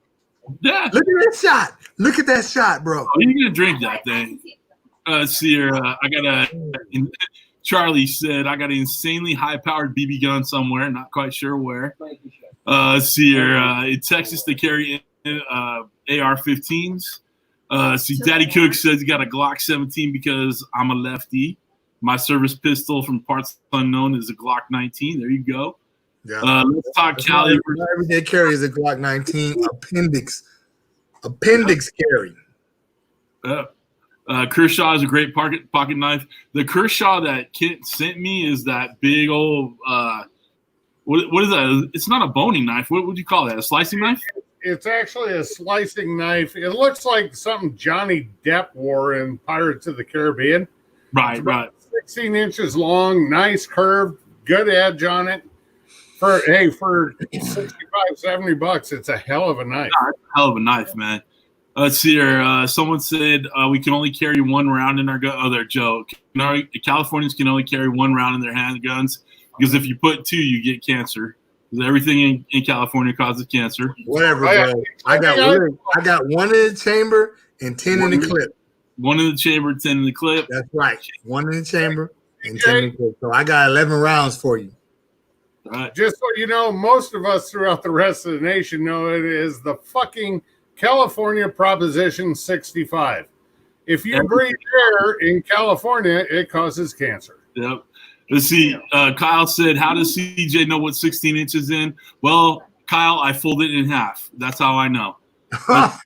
Yeah. Look at that shot. Look at that shot, bro. Oh, you're going to drink that thing. See here. I got Charlie said, I got an insanely high-powered BB gun somewhere. Not quite sure where. See here. In Texas, they carry AR-15s. See, Daddy Cook says he got a Glock 17 because I'm a lefty. My service pistol from Parts Unknown is a Glock 19. There you go. Yeah. Let's talk Cali. My everyday carry is a Glock 19 appendix carry. Kershaw is a great pocket knife. The Kershaw that Kent sent me is that big old what is that? It's not a boning knife. What would you call that? A slicing knife? It's actually a slicing knife. It looks like something Johnny Depp wore in Pirates of the Caribbean. Right. 16 inches long, nice curve, good edge on it. For $65, $70, it's a hell of a knife. Hell of a knife, man. Let's see here. Someone said we can only carry one round in our gun. Oh, they're joke. Californians can only carry one round in their handguns because if you put two, you get cancer. Because everything in California causes cancer. Whatever, bro. I got one in the chamber and 10 in the clip. One in the chamber, 10 in the clip. That's right. One in the chamber and 10 in the clip. So I got 11 rounds for you. All right. Just so you know, most of us throughout the rest of the nation know it is the fucking California Proposition 65. If you breathe air in California, it causes cancer. Yep. Let's see. Kyle said, how does CJ know what 16 inches in? Well, Kyle, I fold it in half. That's how I know. I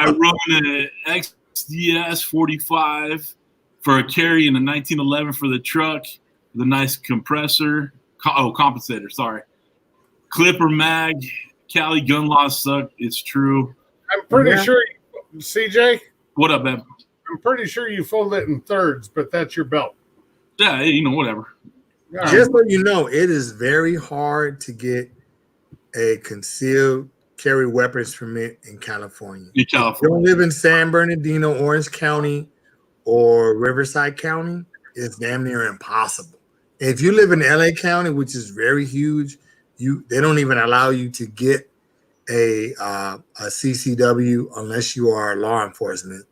run an XDS 45 for a carry and a 1911 for the truck. The nice compressor. Compensator, sorry. Clipper mag. Cali gun laws suck. It's true. I'm pretty sure, CJ. What up, man? I'm pretty sure you fold it in thirds, but that's your belt. Yeah, whatever. Just so you know, it is very hard to get a concealed carry weapons permit in California. In California. If you don't live in San Bernardino, Orange County, or Riverside County, it's damn near impossible. If you live in LA County, which is very huge, they don't even allow you to get a CCW unless you are law enforcement.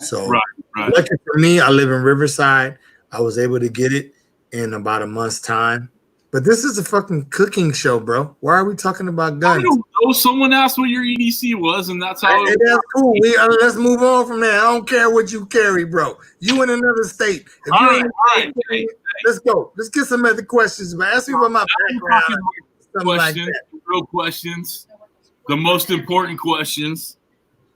So right. Lucky for me, I live in Riverside. I was able to get it in about a month's time. But this is a fucking cooking show, bro. Why are we talking about guns? I don't know. Someone asked what your EDC was, and that's how that's cool. Let's move on from that. I don't care what you carry, bro. You in another state. All right. Let's go. Let's get some other questions, man. Ask me about my background. Questions, real questions. The most important questions.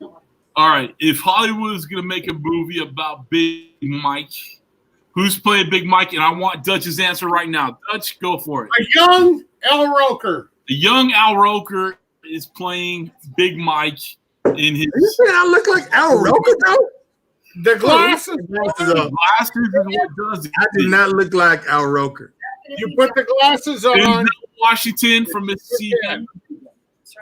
All right. If Hollywood is going to make a movie about Big Mike, who's playing Big Mike? And I want Dutch's answer right now. Dutch, go for it. A young Al Roker. The young Al Roker is playing Big Mike in his. You saying I look like Al Roker, bro? The glasses. I do not look like Al Roker. You put the glasses on. Washington from Mississippi.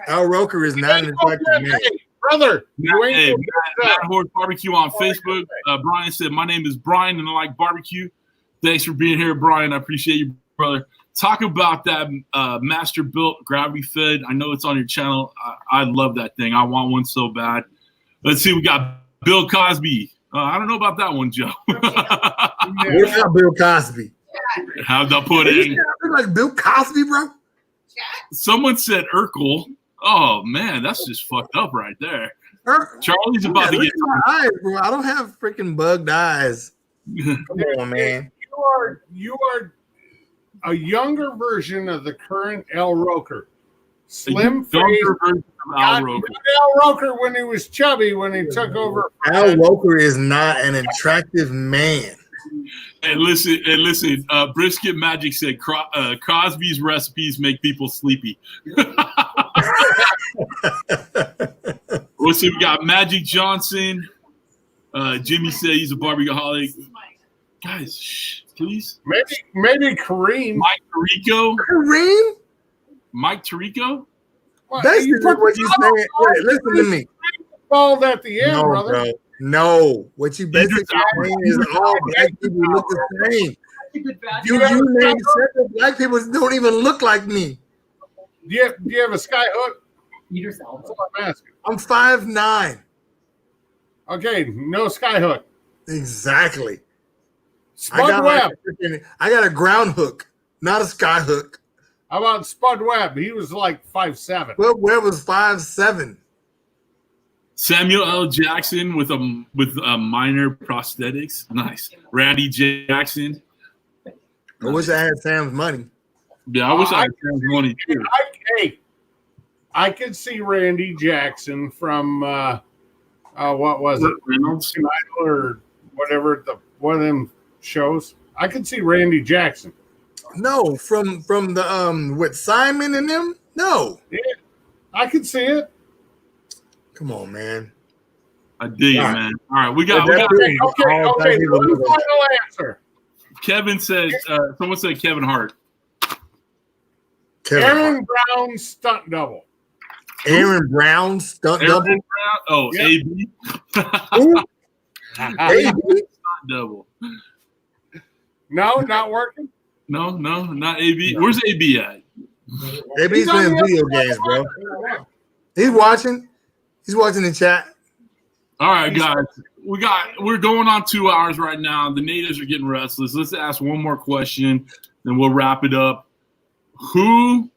Al Roker is not an attractive man. Hey, brother, Matt Horse Barbecue on Facebook. Brian said, my name is Brian and I like barbecue. Thanks for being here, Brian. I appreciate you, brother. Talk about that master built gravity fed. I know it's on your channel. I love that thing. I want one so bad. Let's see. We got Bill Cosby. I don't know about that one, Joe. What's up, Bill Cosby? How'd I put it? Look like Bill Cosby, bro. Someone said Urkel. Oh man, that's just fucked up right there. Charlie's about to get my eyes, bro. I don't have freaking bugged eyes. Come on, man. You are a younger version of the current Al Roker. Slim face. Al Roker. Al Roker when he was chubby when he took over. Al Roker is not an attractive man. And listen. Brisket Magic said Cosby's recipes make people sleepy. Let's see. We got Magic Johnson. Jimmy said he's a barbecue-holic. Guys, shh, please. Maybe Kareem. Mike Tirico. Kareem? Mike Tirico? That's what you saying. Wait, listen to me. Bald at the end, brother. Bro. No, what you basically saying is all black people look the same. You name several black people that don't even look like me. Do you have a sky hook? That's what I'm asking. I'm 5'9". Okay, no sky hook. Exactly. Spud Webb. I got a ground hook, not a sky hook. How about Spud Webb? He was like 5'7". Spud Webb was 5'7". Samuel L. Jackson with minor prosthetics. Nice. Randy Jackson. I wish I had Sam's money. Yeah, I wish I had Sam's money too. I could see Randy Jackson from what was it? Reynolds or whatever one of them shows. I could see Randy Jackson. No, from the with Simon and them. No. Yeah, I could see it. Come on, man. I dig it, man. All right, we got. Okay. One final answer. Kevin said. Someone said Kevin Hart. Aaron Brown stunt double. Aaron Brown stunt double. Brown? Oh, Yep. AB. Who? AB? Double. No, not working. No, not AB. Where's AB at? AB's playing video games, bro. He's watching. He's watching the chat. All right, guys. We're going on 2 hours right now. The natives are getting restless. Let's ask one more question, then we'll wrap it up. Who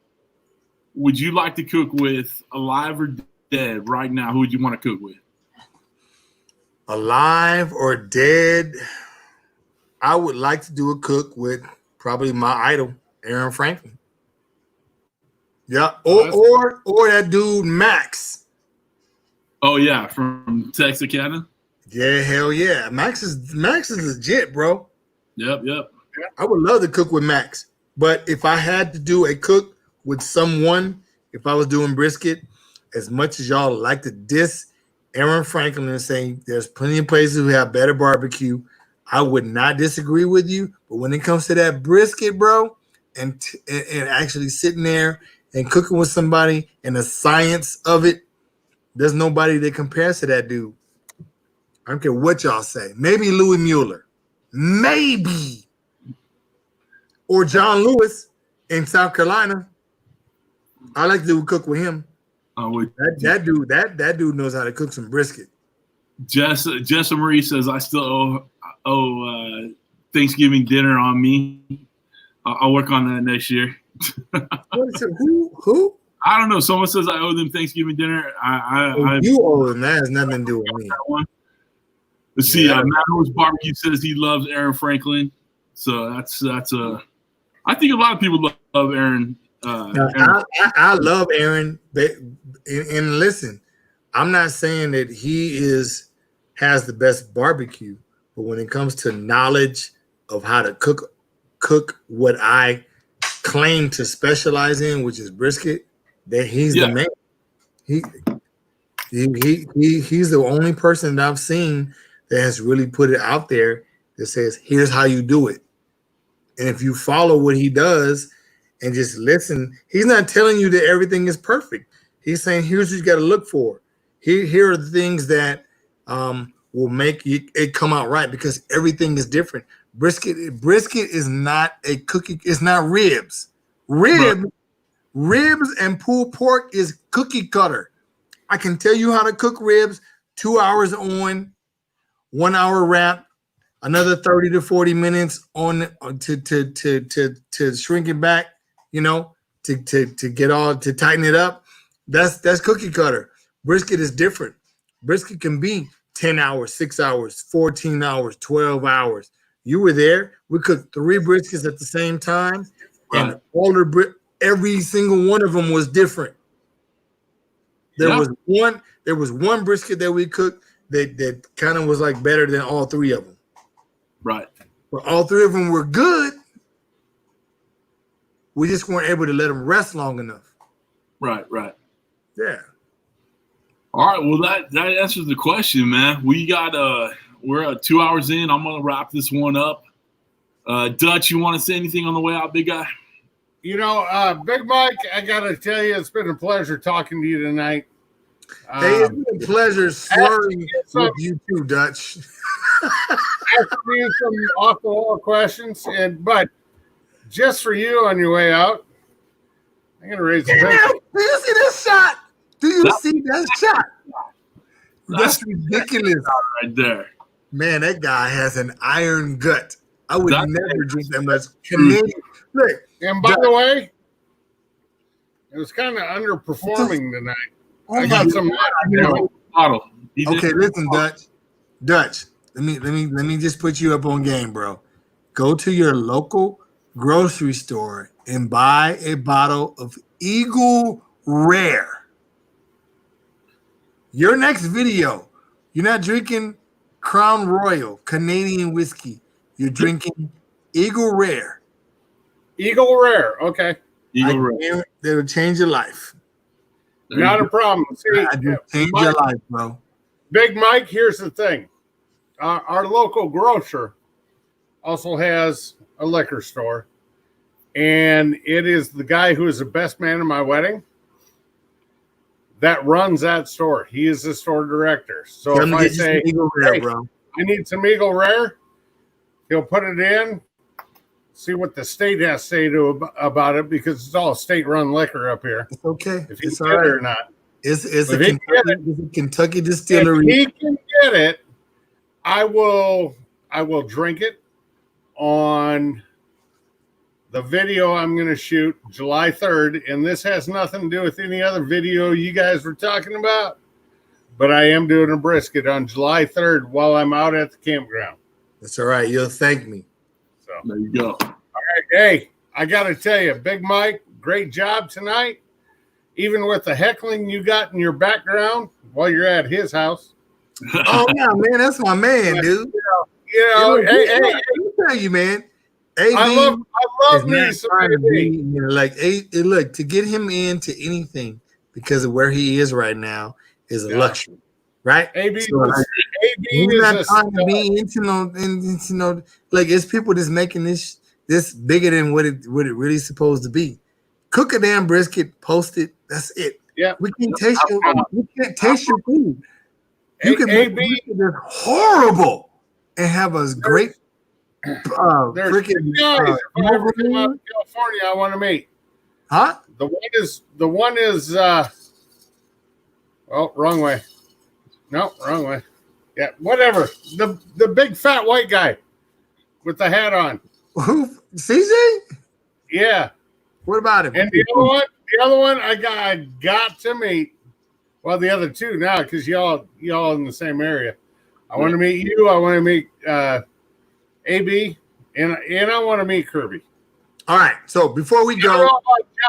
would you like to cook with, alive or dead, right now? Who would you want to cook with? Alive or dead? I would like to do a cook with probably my idol, Aaron Franklin. Yeah, or that dude Max. Oh yeah, from Texarkana. Yeah, hell yeah. Max is legit, bro. Yep. I would love to cook with Max. But if I had to do a cook with someone, if I was doing brisket, as much as y'all like to diss Aaron Franklin and say there's plenty of places who have better barbecue, I would not disagree with you. But when it comes to that brisket, bro, and actually sitting there and cooking with somebody and the science of it, there's nobody that compares to that dude. I don't care what y'all say. Maybe Louis Mueller. Maybe. Or John Lewis in South Carolina. I like to cook with him. That dude knows how to cook some brisket. Jessa Marie says, I still owe Thanksgiving dinner on me. I'll work on that next year. What is it? Who? I don't know. Someone says I owe them Thanksgiving dinner. You owe them. That has nothing to do with me. Let's see. Matt Rose Barbecue says he loves Aaron Franklin. So that's I think a lot of people love Aaron. I love Aaron. And listen, I'm not saying that he has the best barbecue, but when it comes to knowledge of how to cook what I claim to specialize in, which is brisket, that he's the man. He's the only person that I've seen that has really put it out there that says, here's how you do it. And if you follow what he does and just listen, he's not telling you that everything is perfect. He's saying, here's what you got to look for. Here are the things that will make it come out right, because everything is different. Brisket is not a cookie. It's not ribs. Ribs and pulled pork is cookie cutter. I can tell you how to cook ribs. 2 hours on, 1 hour wrap, another 30 to 40 minutes on to shrink it back, to get all to tighten it up. That's cookie cutter. Brisket is different. Brisket can be 10 hours, 6 hours, 14 hours, 12 hours. You were there. We cooked 3 briskets at the same time, and every single one of them was different. There was one brisket that we cooked that kind of was like better than all 3 of them. Right. But all 3 of them were good. We just weren't able to let them rest long enough. Right. Yeah. All right. Well, that answers the question, man. We got we're 2 hours in. I'm gonna wrap this one up. Dutch, you want to say anything on the way out, big guy? Big Mike, I gotta tell you, it's been a pleasure talking to you tonight. Hey, it's been a pleasure slurring with you too, Dutch. Asking you some off-the-wall questions, but just for you on your way out, I'm gonna raise the Do you see this shot? Do you see that shot? That's ridiculous. Right there. Man, that guy has an iron gut. I would never drink that much Canadian. Look, and by the way, it was kind of underperforming tonight. I got some bottle. Okay, listen, Dutch. Let me just put you up on game, bro. Go to your local grocery store and buy a bottle of Eagle Rare. Your next video, you're not drinking Crown Royal Canadian whiskey. You're drinking Eagle Rare. Eagle Rare, okay. Eagle Rare. That'll change your life. Not a problem. See, change your life, bro. Big Mike, here's the thing. Our local grocer also has a liquor store, and it is the guy who is the best man at my wedding that runs that store. He is the store director. So if I say, Rare, bro. I need some Eagle Rare, he'll put it in, see what the state has to say about it, because it's all state-run liquor up here. It's okay. If you it's get all right. it or not. It's a Kentucky distillery. If he can get it, I will drink it on the video I'm going to shoot July 3rd, and this has nothing to do with any other video you guys were talking about, but I am doing a brisket on July 3rd while I'm out at the campground. That's all right. You'll thank me. So there you go. All right. Hey, I got to tell you, Big Mike, great job tonight. Even with the heckling you got in your background while you're at his house. Oh, yeah, man. That's my man, dude. Hey, let me tell you, man. AB I love me some AB. Look, to get him into anything because of where he is right now is a luxury, right? AB, so, AB not trying to be into like it's people that's making this bigger than what it really is supposed to be. Cook a damn brisket, post it. That's it. Yeah, we can't taste your food. You can make brisket that's horrible and have a great. Freaking guys, if I ever come out to California, I want to meet. Huh? The one is wrong way. No, wrong way. Yeah, whatever. The big fat white guy with the hat on. Who? CJ? Yeah. What about him? And the other one I got to meet. Well, the other two now, because y'all in the same area. I want to meet you. I want to meet AB, and I want to meet Kirby. All right. So before we go,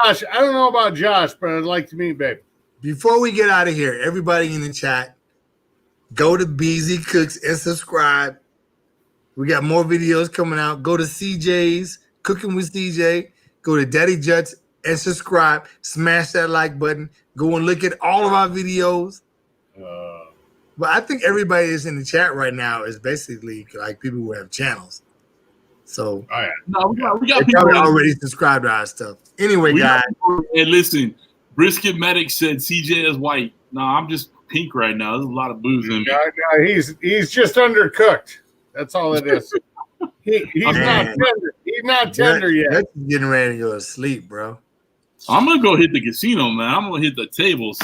I don't know about Josh, but I'd like to meet Babe. Before we get out of here, everybody in the chat, go to BZCOOKS and subscribe. We got more videos coming out. Go to CJ's Cooking with CJ. Go to Daddy Juts and subscribe. Smash that like button. Go and look at all of our videos. But I think everybody that's in the chat right now is basically like people who have channels. So we got people already subscribed to our stuff. Anyway, guys. And listen, Brisket Medic said CJ is white. No, I'm just pink right now. There's a lot of booze in me. No, he's just undercooked. That's all it is. He's not tender. He's not tender yet. That's getting ready to go to sleep, bro. I'm gonna go hit the casino, man. I'm gonna hit the tables.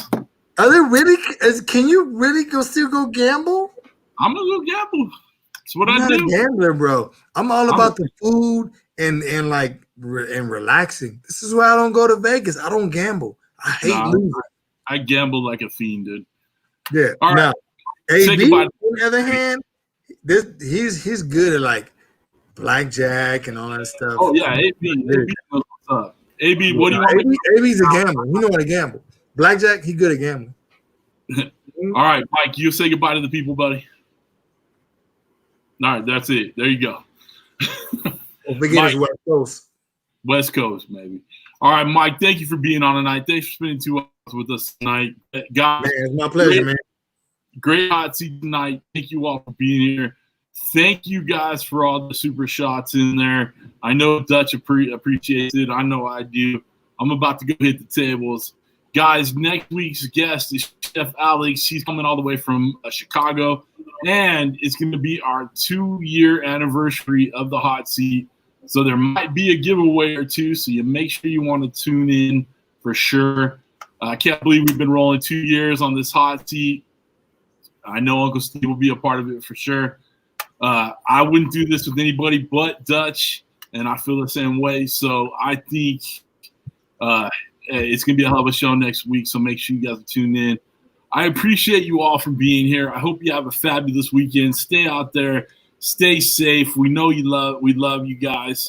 Are they really? Can you really still go gamble? I'm gonna go gamble. That's what I'm I do. I'm not a gambler, bro. I'm all about the food and relaxing. This is why I don't go to Vegas. I don't gamble. I hate losing. I gamble like a fiend, dude. Yeah. All right. Now, AB, on the other hand, he's good at like blackjack and all that stuff. Oh yeah, AB what's up? AB, what do you want? AB's a gambler. He know how to gamble. Blackjack, he good at gambling. All right, Mike, you say goodbye to the people, buddy. All right, that's it. There you go. Mike, West Coast. West Coast, maybe. All right, Mike, thank you for being on tonight. Thanks for spending 2 hours with us tonight. Guys, man, it's my pleasure, man. Great hot seat tonight. Thank you all for being here. Thank you guys for all the super shots in there. I know Dutch appreciates it. I know I do. I'm about to go hit the tables. Guys, next week's guest is Chef Alex. She's coming all the way from Chicago, and it's going to be our 2-year anniversary of the hot seat. So there might be a giveaway or two, so you make sure you want to tune in for sure. I can't believe we've been rolling 2 years on this hot seat. I know Uncle Steve will be a part of it for sure. I wouldn't do this with anybody but Dutch, and I feel the same way. So I think it's going to be a hell of a show next week, so make sure you guys tune in. I appreciate you all for being here. I hope you have a fabulous weekend. Stay out there. Stay safe. We know we love you guys.